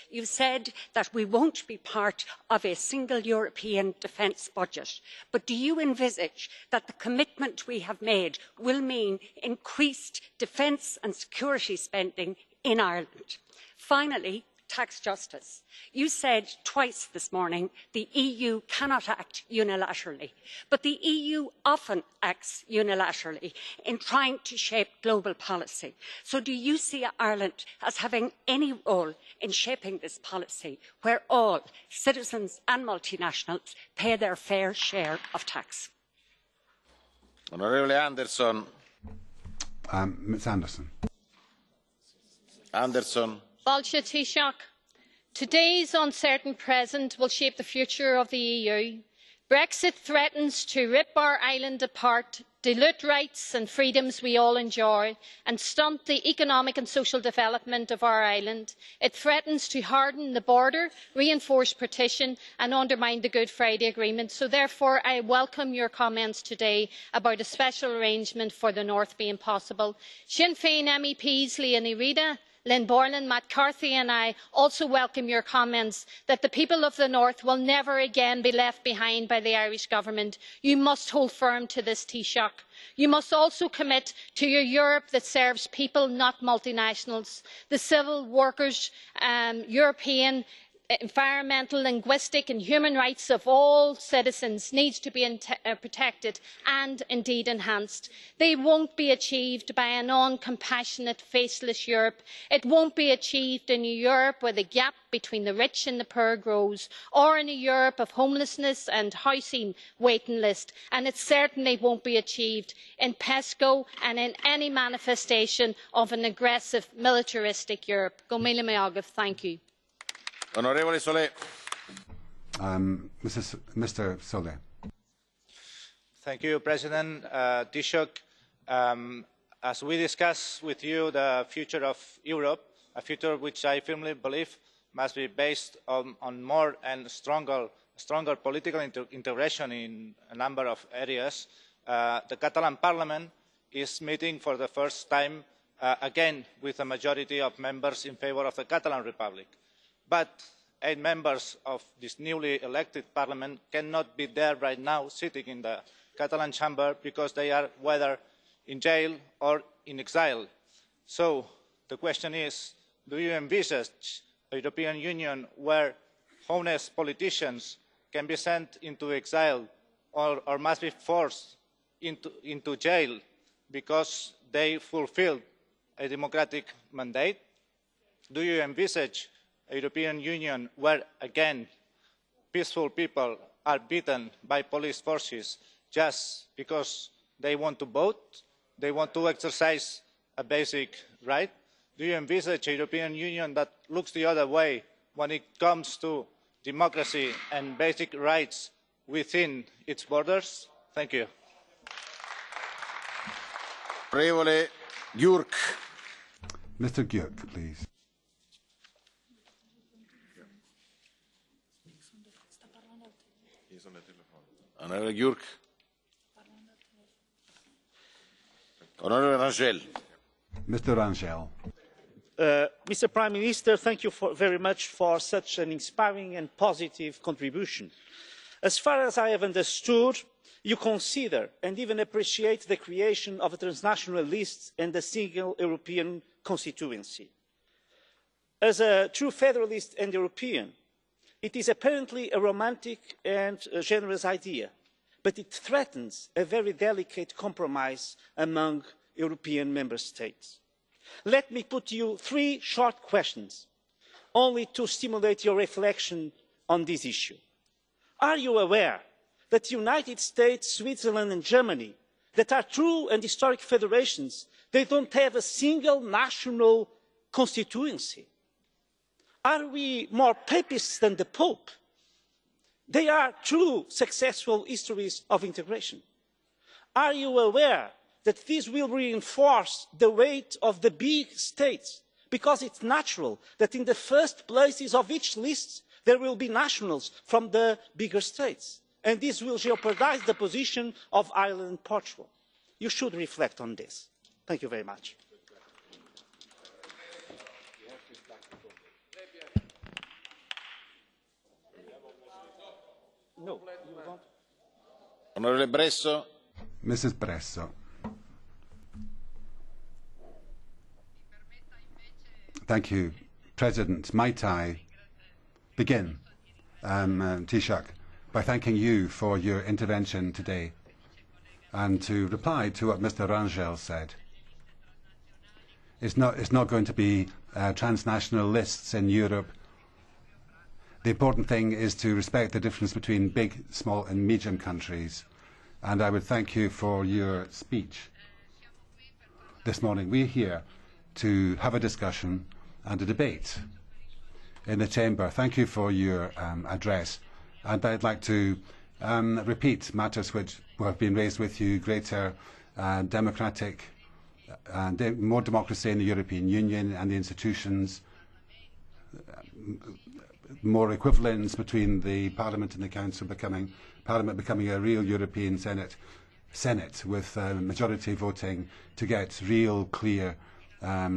You said that we won't be part of a single European defence budget, but do you envisage that the commitment we have made will mean increased defence and security spending in Ireland? Finally, tax justice. You said twice this morning the EU cannot act unilaterally, but the EU often acts unilaterally in trying to shape global policy. So do you see Ireland as having any role in shaping this policy where all citizens and multinationals pay their fair share of tax? Honourable Anderson. Ms. Anderson. Anderson. Bolsha Taoiseach, today's uncertain present will shape the future of the EU. Brexit threatens to rip our island apart, dilute rights and freedoms we all enjoy, and stunt the economic and social development of our island. It threatens to harden the border, reinforce partition and undermine the Good Friday Agreement. So therefore I welcome your comments today about a special arrangement for the North being possible. Sinn Féin MEPs Leonie Rita, Lynn Boylan, Matt Carthy and I also welcome your comments that the people of the North will never again be left behind by the Irish Government. You must hold firm to this Taoiseach. You must also commit to a Europe that serves people, not multinationals. The civil workers, European, environmental, linguistic and human rights of all citizens needs to be protected and indeed enhanced. They won't be achieved by a non-compassionate, faceless Europe. It won't be achieved in a Europe where the gap between the rich and the poor grows, or in a Europe of homelessness and housing waiting list, and it certainly won't be achieved in PESCO and in any manifestation of an aggressive militaristic Europe. Go míle maith agaibh. Thank you. Onorevole Solé. Mr. Solé. Thank you, President. Taoiseach, as we discuss with you the future of Europe, a future which I firmly believe must be based on more and stronger political integration in a number of areas, the Catalan Parliament is meeting for the first time again with a majority of members in favour of the Catalan Republic. But 8 members of this newly elected parliament cannot be there right now sitting in the Catalan chamber because they are whether in jail or in exile. So the question is, do you envisage a European Union where honest politicians can be sent into exile or must be forced into jail because they fulfilled a democratic mandate? Do you envisage a European Union where, again, peaceful people are beaten by police forces just because they want to vote, they want to exercise a basic right? Do you envisage a European Union that looks the other way when it comes to democracy and basic rights within its borders? Thank you. Mr. Gyurk, please. Honorable Gyurk. Honorable Rangel. Mr. Rangel. Mr. Prime Minister, thank you very much for such an inspiring and positive contribution. As far as I have understood, you consider and even appreciate the creation of a transnational list and a single European constituency. As a true federalist and European, it is apparently a romantic and a generous idea, but it threatens a very delicate compromise among European member states. Let me put you 3 short questions, only to stimulate your reflection on this issue. Are you aware that the United States, Switzerland and Germany, that are true and historic federations, they don't have a single national constituency? Are we more papists than the Pope? They are true successful histories of integration. Are you aware that this will reinforce the weight of the big states? Because it's natural that in the first places of each list there will be nationals from the bigger states. And this will jeopardise the position of Ireland and Portugal. You should reflect on this. Thank you very much. No, you won't. Honorable Bresso. Mrs. Bresso. Thank you, President. Might I begin, Taoiseach, by thanking you for your intervention today and to reply to what Mr. Rangel said. It's not going to be transnational lists in Europe. The important thing is to respect the difference between big, small and medium countries. And I would thank you for your speech this morning. We're here to have a discussion and a debate in the Chamber. Thank you for your address. And I'd like to repeat matters which have been raised with you: greater democratic, more democracy in the European Union and the institutions, more equivalence between the Parliament and the Council, Parliament becoming a real European Senate with majority voting to get real, clear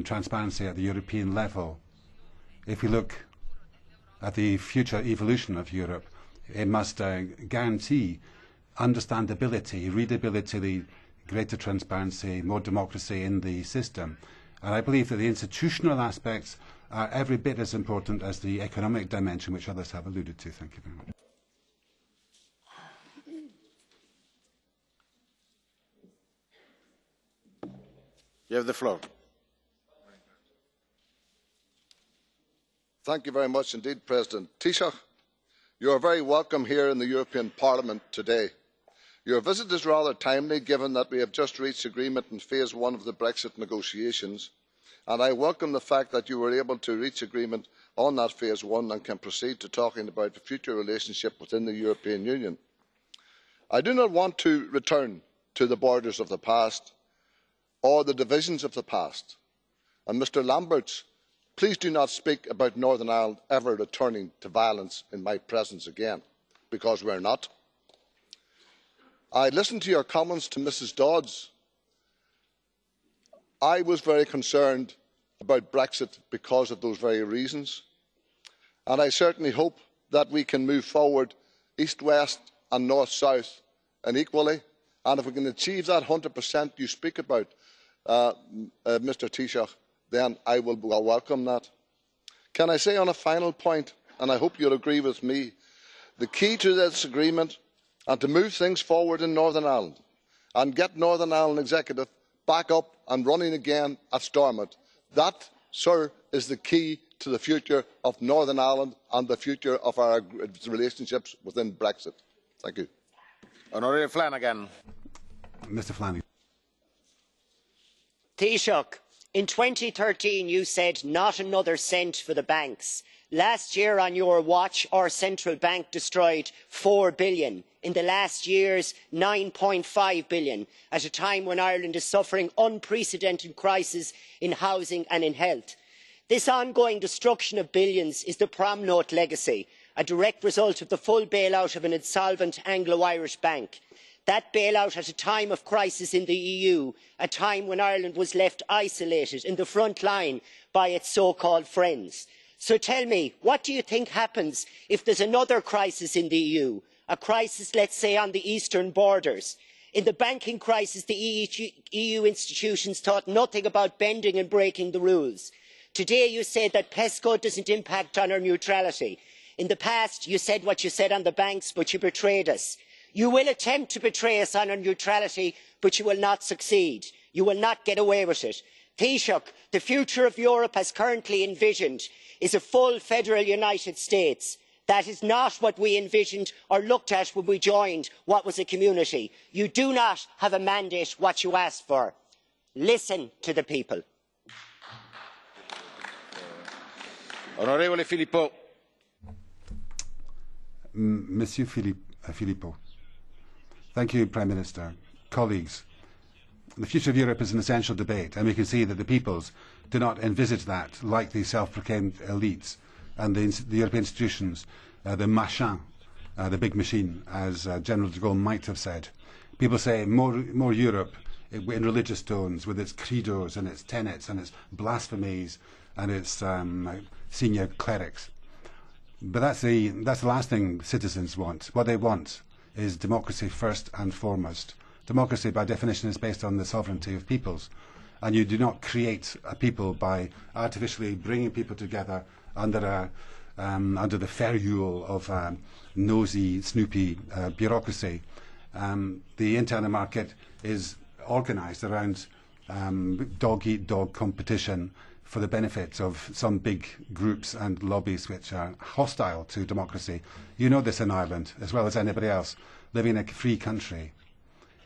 transparency at the European level. If we look at the future evolution of Europe, it must guarantee understandability, readability, greater transparency, more democracy in the system. And I believe that the institutional aspects are every bit as important as the economic dimension, which others have alluded to. Thank you very much. You have the floor. Thank you very much indeed, President. Taoiseach, you are very welcome here in the European Parliament today. Your visit is rather timely, given that we have just reached agreement in phase 1 of the Brexit negotiations, and I welcome the fact that you were able to reach agreement on that phase 1 and can proceed to talking about the future relationship within the European Union. I do not want to return to the borders of the past or the divisions of the past, and Mr Lamberts, please do not speak about Northern Ireland ever returning to violence in my presence again, because we are not. I listened to your comments to Mrs Dodds. I was very concerned about Brexit because of those very reasons, and I certainly hope that we can move forward east west and north south and equally, and if we can achieve that 100% you speak about, Mr Taoiseach, then I will welcome that. Can I say on a final point, and I hope you'll agree with me, the key to this agreement and to move things forward in Northern Ireland and get Northern Ireland Executive back up and running again at Stormont, that, sir, is the key to the future of Northern Ireland and the future of our relationships within Brexit. Thank you. Honourable Flanagan. Mr Flanagan. Taoiseach, in 2013 you said not another cent for the banks. Last year on your watch our central bank destroyed 4 billion. In the last years 9.5 billion, at a time when Ireland is suffering unprecedented crisis in housing and in health. This ongoing destruction of billions is the prom note legacy, a direct result of the full bailout of an insolvent Anglo-Irish bank. That bailout at a time of crisis in the EU, a time when Ireland was left isolated in the front line by its so-called friends. So tell me, what do you think happens if there's another crisis in the EU? A crisis, let's say, on the eastern borders. In the banking crisis, the EU institutions thought nothing about bending and breaking the rules. Today you say that PESCO doesn't impact on our neutrality. In the past you said what you said on the banks, but you betrayed us. You will attempt to betray us on our neutrality, but you will not succeed. You will not get away with it. Taoiseach, the future of Europe as currently envisioned is a full federal United States. That is not what we envisioned or looked at when we joined what was a community. You do not have a mandate what you asked for. Listen to the people. Honourable Philippot. Monsieur Philippot. Thank you, Prime Minister. Colleagues, the future of Europe is an essential debate, and we can see that the peoples do not envisage that like the self-proclaimed elites and the European institutions, the machin, the big machine, as General de Gaulle might have said. People say more Europe in religious tones, with its credos and its tenets and its blasphemies and its senior clerics. But that's the last thing citizens want. What they want is democracy first and foremost. Democracy, by definition, is based on the sovereignty of peoples. And you do not create a people by artificially bringing people together under the ferule of nosy, snoopy bureaucracy. The internal market is organised around dog-eat-dog competition for the benefit of some big groups and lobbies which are hostile to democracy. You know this in Ireland, as well as anybody else. Living in a free country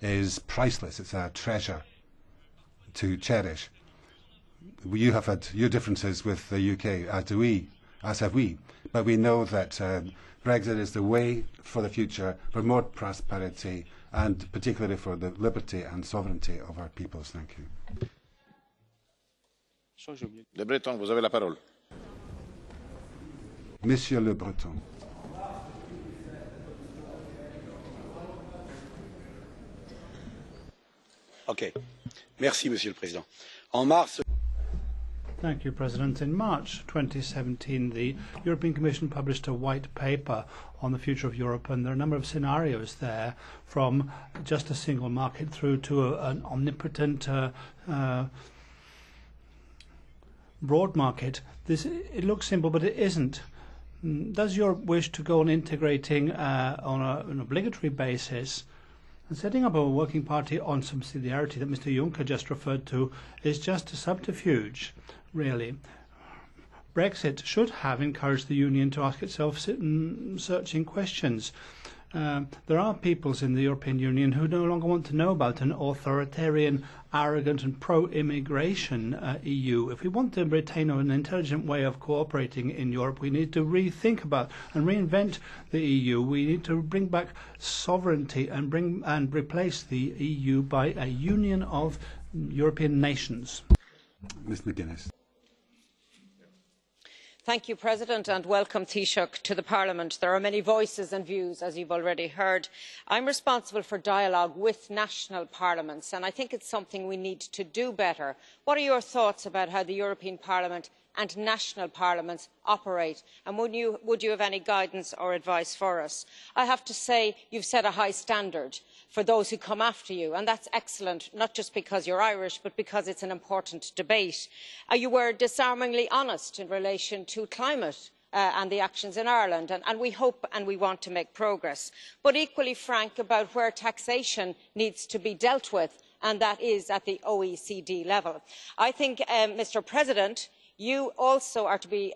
is priceless. It's a treasure to cherish. You have had your differences with the UK, as have we. But we know that Brexit is the way for the future, for more prosperity, and particularly for the liberty and sovereignty of our peoples. Thank you. Le Breton, vous avez la parole. Monsieur Le Breton. Okay. Merci, Monsieur le Président. En mars. Thank you, President. In March 2017, the European Commission published a white paper on the future of Europe, and there are a number of scenarios there, from just a single market through to an omnipotent broad market. It looks simple, but it isn't. Does Europe wish to go on integrating on an obligatory basis? And setting up a working party on subsidiarity that Mr. Juncker just referred to is just a subterfuge, really. Brexit should have encouraged the Union to ask itself searching questions. There are peoples in the European Union who no longer want to know about an authoritarian, arrogant and pro-immigration EU. If we want to retain an intelligent way of cooperating in Europe, we need to rethink about and reinvent the EU. We need to bring back sovereignty and replace the EU by a union of European nations. Ms. McGuinness. Thank you, President, and welcome, Taoiseach, to the Parliament. There are many voices and views, as you've already heard. I'm responsible for dialogue with national parliaments, and I think it's something we need to do better. What are your thoughts about how the European Parliament and national parliaments operate, and would you have any guidance or advice for us? I have to say, you've set a high standard for those who come after you, and that's excellent, not just because you're Irish, but because it's an important debate. You were disarmingly honest in relation to climate and the actions in Ireland, and we hope and we want to make progress, but equally frank about where taxation needs to be dealt with, and that is at the OECD level. I think, Mr. President, you also are to be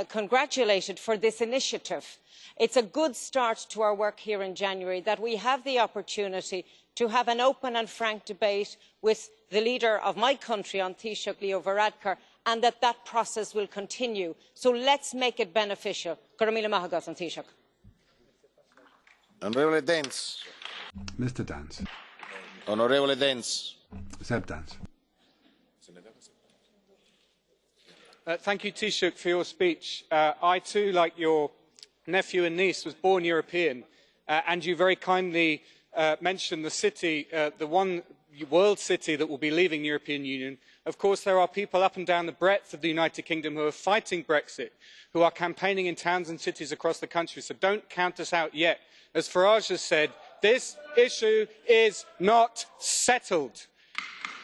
congratulated for this initiative. It's a good start to our work here in January that we have the opportunity to have an open and frank debate with the leader of my country, Taoiseach Leo Varadkar, and that process will continue. So let's make it beneficial. Honourable Dance. Mr. Dance. Honourable Dance. Seb Dance. Thank you, Taoiseach, for your speech. I too, like your nephew and niece, was born European, and you very kindly mentioned the city, the one world city that will be leaving the European Union. Of course, there are people up and down the breadth of the United Kingdom who are fighting Brexit, who are campaigning in towns and cities across the country, so don't count us out yet. As Farage has said, this issue is not settled.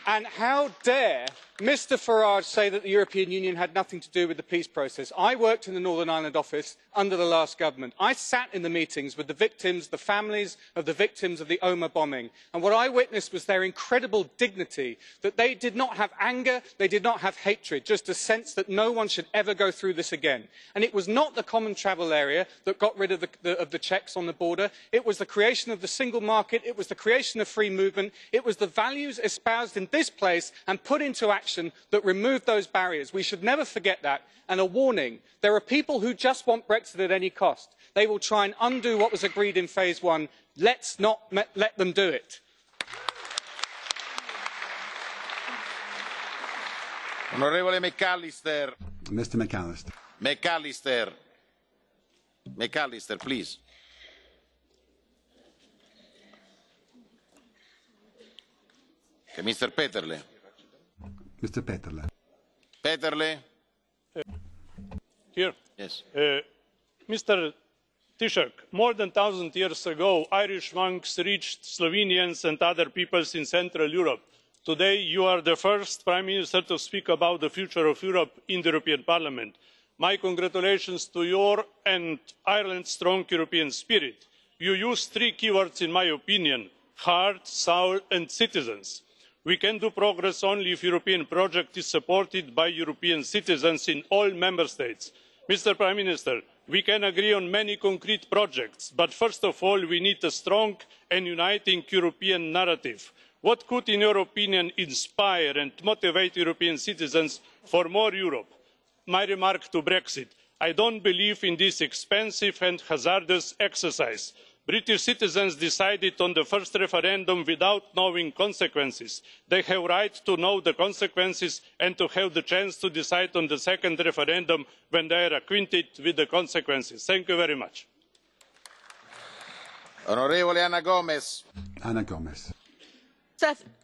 And how dare Mr Farage say that the European Union had nothing to do with the peace process? I worked in the Northern Ireland office under the last government. I sat in the meetings with the victims, the families of the victims of the Omagh bombing, and what I witnessed was their incredible dignity, that they did not have anger, they did not have hatred, just a sense that no one should ever go through this again. And it was not the common travel area that got rid of the checks on the border, it was the creation of the single market, it was the creation of free movement, it was the values espoused in this place and put into action that removed those barriers. We should never forget that. And a warning, there are people who just want Brexit at any cost. They will try and undo what was agreed in phase one. Let's not let them do it. Honourable McAllister. Mr. McAllister. McAllister. McAllister, please. Okay, Mr. Peterle. Mr. Peterle. Peterle. Here. Yes. Mr. Taoiseach, more than 1,000 years ago, Irish monks reached Slovenians and other peoples in Central Europe. Today, you are the first Prime Minister to speak about the future of Europe in the European Parliament. My congratulations to your and Ireland's strong European spirit. You used three keywords, in my opinion: heart, soul and citizens. We can do progress only if the European project is supported by European citizens in all Member States. Mr. Prime Minister, we can agree on many concrete projects, but first of all, we need a strong and uniting European narrative. What could, in your opinion, inspire and motivate European citizens for more Europe? My remark to Brexit: I don't believe in this expensive and hazardous exercise. British citizens decided on the first referendum without knowing consequences. They have a right to know the consequences and to have the chance to decide on the second referendum when they are acquainted with the consequences. Thank you very much. Honourable Ana Gomes. Ana Gomes.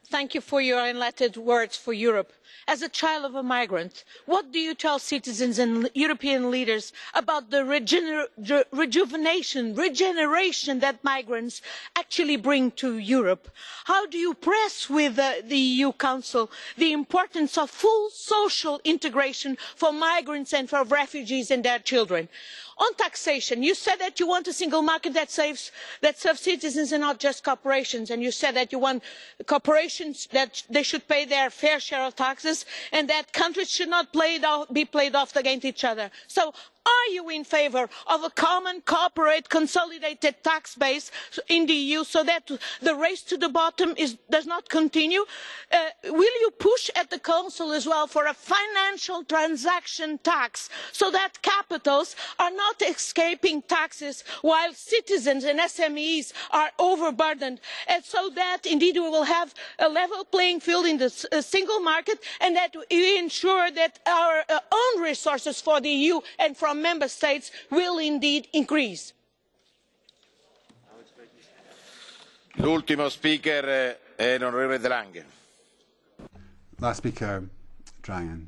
thank you for your enlightened words for Europe. As a child of a migrant, what do you tell citizens and European leaders about the rejuvenation, regeneration that migrants actually bring to Europe? How do you press with the EU Council the importance of full social integration for migrants and for refugees and their children? On taxation, you said that you want a single market that serves citizens and not just corporations, and you said that you want corporations that they should pay their fair share of taxes and that countries should not be played off against each other. So are you in favour of a common corporate consolidated tax base in the EU so that the race to the bottom does not continue? Will you push at the Council as well for a financial transaction tax so that capitals are not escaping taxes while citizens and SMEs are overburdened, and so that indeed we will have a level playing field in the single market and that we ensure that our own resources for the EU and from member states will indeed increase? L'ultimo speaker è l'onorevole De Lange. Last speaker, Drangan.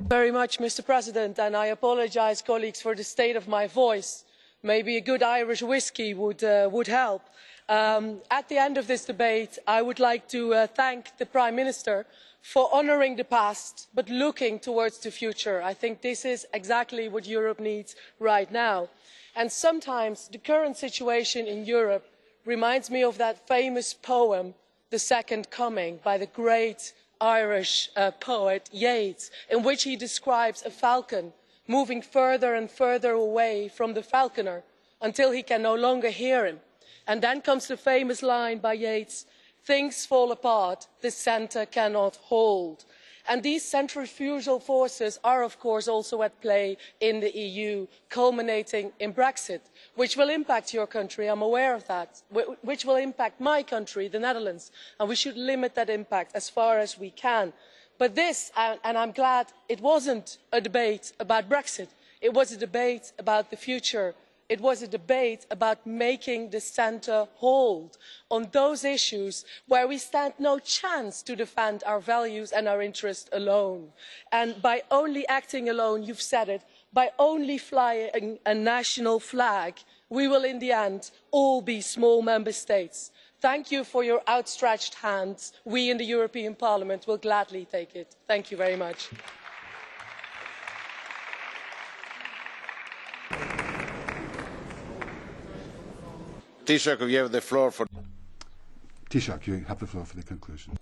Very much, Mr. President, and I apologise, colleagues, for the state of my voice. Maybe a good Irish whiskey would help. At the end of this debate, I would like to thank the Prime Minister for honouring the past but looking towards the future. I think this is exactly what Europe needs right now. And sometimes the current situation in Europe reminds me of that famous poem, The Second Coming, by the great Irish poet Yeats, in which he describes a falcon moving further and further away from the falconer until he can no longer hear him. And then comes the famous line by Yeats, "Things fall apart, the centre cannot hold." And these centrifugal forces are of course also at play in the EU, culminating in Brexit, which will impact your country, I'm aware of that, which will impact my country, the Netherlands, and we should limit that impact as far as we can. But this, and I'm glad it wasn't a debate about Brexit, it was a debate about the future. It was a debate about making the centre hold on those issues where we stand no chance to defend our values and our interests alone. And by only acting alone, you've said it, by only flying a national flag, we will in the end all be small member states. Thank you for your outstretched hands. We in the European Parliament will gladly take it. Thank you very much. Taoiseach, you have the floor for... Taoiseach, you have the floor for the conclusion.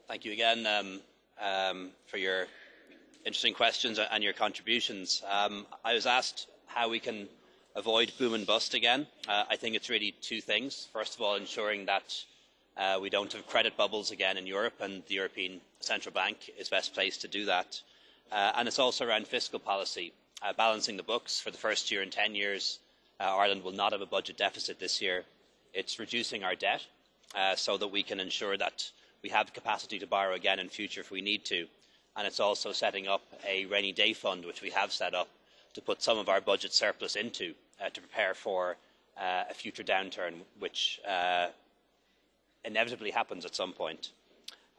Thank you again for your interesting questions and your contributions. I was asked how we can avoid boom and bust again. I think it's really two things. First of all, ensuring that we don't have credit bubbles again in Europe, and the European Central Bank is best placed to do that. And it's also around fiscal policy, balancing the books. For the first year in 10 years, Ireland will not have a budget deficit this year. It's reducing our debt so that we can ensure that we have the capacity to borrow again in future if we need to. And it's also setting up a rainy day fund, which we have set up, to put some of our budget surplus into to prepare for a future downturn, which inevitably happens at some point.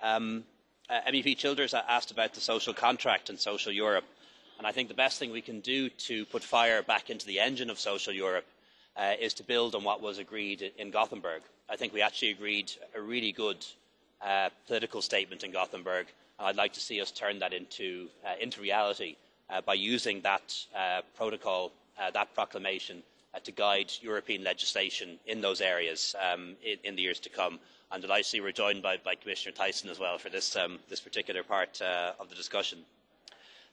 MEP Childers asked about the social contract and social Europe, and I think the best thing we can do to put fire back into the engine of social Europe is to build on what was agreed in Gothenburg. I think we actually agreed a really good political statement in Gothenburg, and I'd like to see us turn that into reality by using that protocol, that proclamation, to guide European legislation in those areas in the years to come. And delightfully we're joined by Commissioner Thyssen as well for this particular part of the discussion.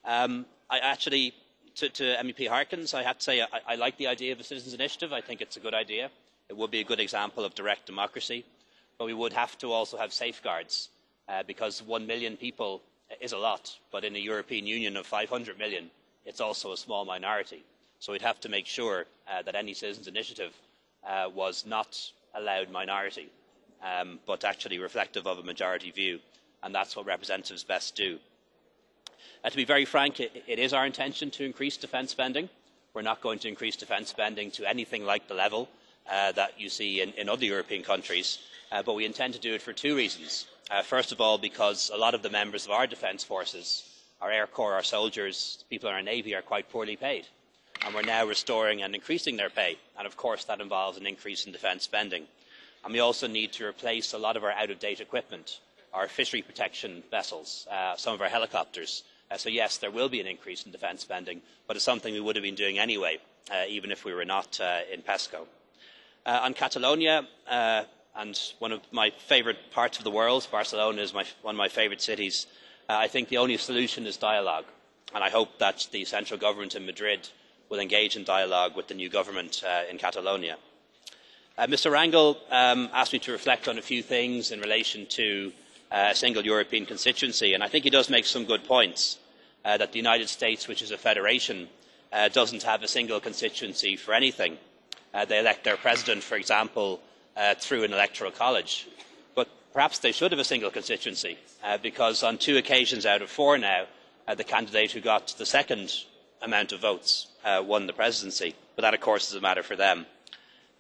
I actually, to MEP Harkins, I have to say I like the idea of a citizens' initiative. I think it's a good idea. It would be a good example of direct democracy, but we would have to also have safeguards because 1 million people is a lot, but in a European Union of 500 million, it's also a small minority. So we'd have to make sure that any citizens' initiative was not a loud minority, but actually reflective of a majority view, and that's what representatives best do. To be very frank, it is our intention to increase defence spending. We're not going to increase defence spending to anything like the level that you see in other European countries, but we intend to do it for two reasons. First of all, because a lot of the members of our defence forces, our Air Corps, our soldiers, people in our Navy are quite poorly paid, and we're now restoring and increasing their pay, and of course that involves an increase in defence spending. And we also need to replace a lot of our out-of-date equipment, our fishery protection vessels, some of our helicopters. So yes, there will be an increase in defence spending, but it's something we would have been doing anyway, even if we were not in PESCO. On Catalonia, and one of my favourite parts of the world, Barcelona is one of my favourite cities, I think the only solution is dialogue, and I hope that the central government in Madrid will engage in dialogue with the new government in Catalonia. Mr Rangel asked me to reflect on a few things in relation to a single European constituency, and I think he does make some good points. That the United States, which is a federation, doesn't have a single constituency for anything. They elect their president, for example, through an electoral college. But perhaps they should have a single constituency, because on 2 occasions out of 4 now, the candidate who got the second amount of votes won the presidency. But that, of course, is a matter for them.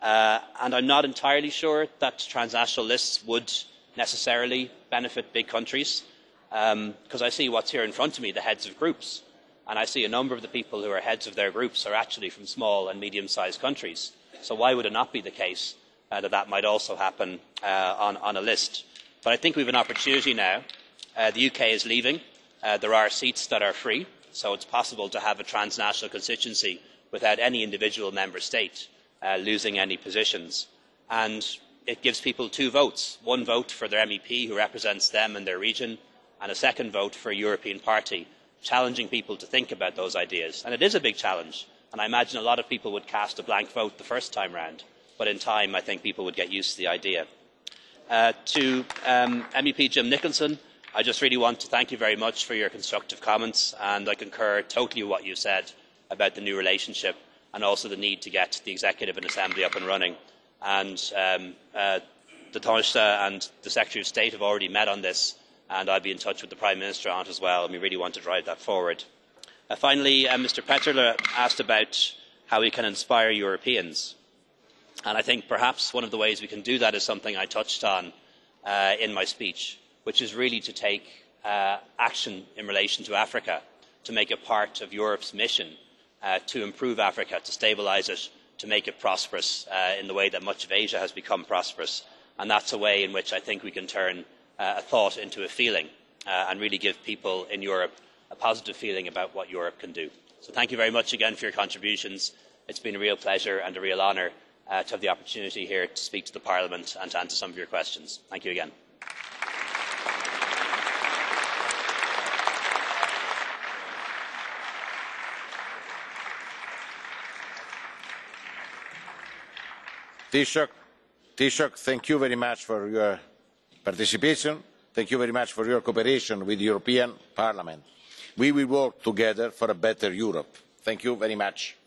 And I'm not entirely sure that transnational lists would necessarily benefit big countries, because I see what's here in front of me, the heads of groups, and I see a number of the people who are heads of their groups are actually from small and medium-sized countries. So why would it not be the case that might also happen on a list? But I think we have an opportunity now. The UK is leaving. There are seats that are free, so it's possible to have a transnational constituency without any individual member state losing any positions. And it gives people 2 votes, 1 vote for their MEP who represents them and their region, and a second vote for a European party, challenging people to think about those ideas. And it is a big challenge, and I imagine a lot of people would cast a blank vote the first time round, but in time I think people would get used to the idea. To MEP Jim Nicholson, I just really want to thank you very much for your constructive comments, and I concur totally with what you said about the new relationship and also the need to get the Executive and Assembly up and running. And the Taoiseach and the Secretary of State have already met on this, and I'll be in touch with the Prime Minister on it as well, and we really want to drive that forward. Finally, Mr Peterle asked about how we can inspire Europeans, and I think perhaps one of the ways we can do that is something I touched on in my speech, which is really to take action in relation to Africa, to make it part of Europe's mission to improve Africa, to stabilise it, to make it prosperous in the way that much of Asia has become prosperous. And that's a way in which I think we can turn a thought into a feeling and really give people in Europe a positive feeling about what Europe can do. So thank you very much again for your contributions. It's been a real pleasure and a real honour to have the opportunity here to speak to the Parliament and to answer some of your questions. Thank you again. Taoiseach, thank you very much for your participation. Thank you very much for your cooperation with the European Parliament. We will work together for a better Europe. Thank you very much.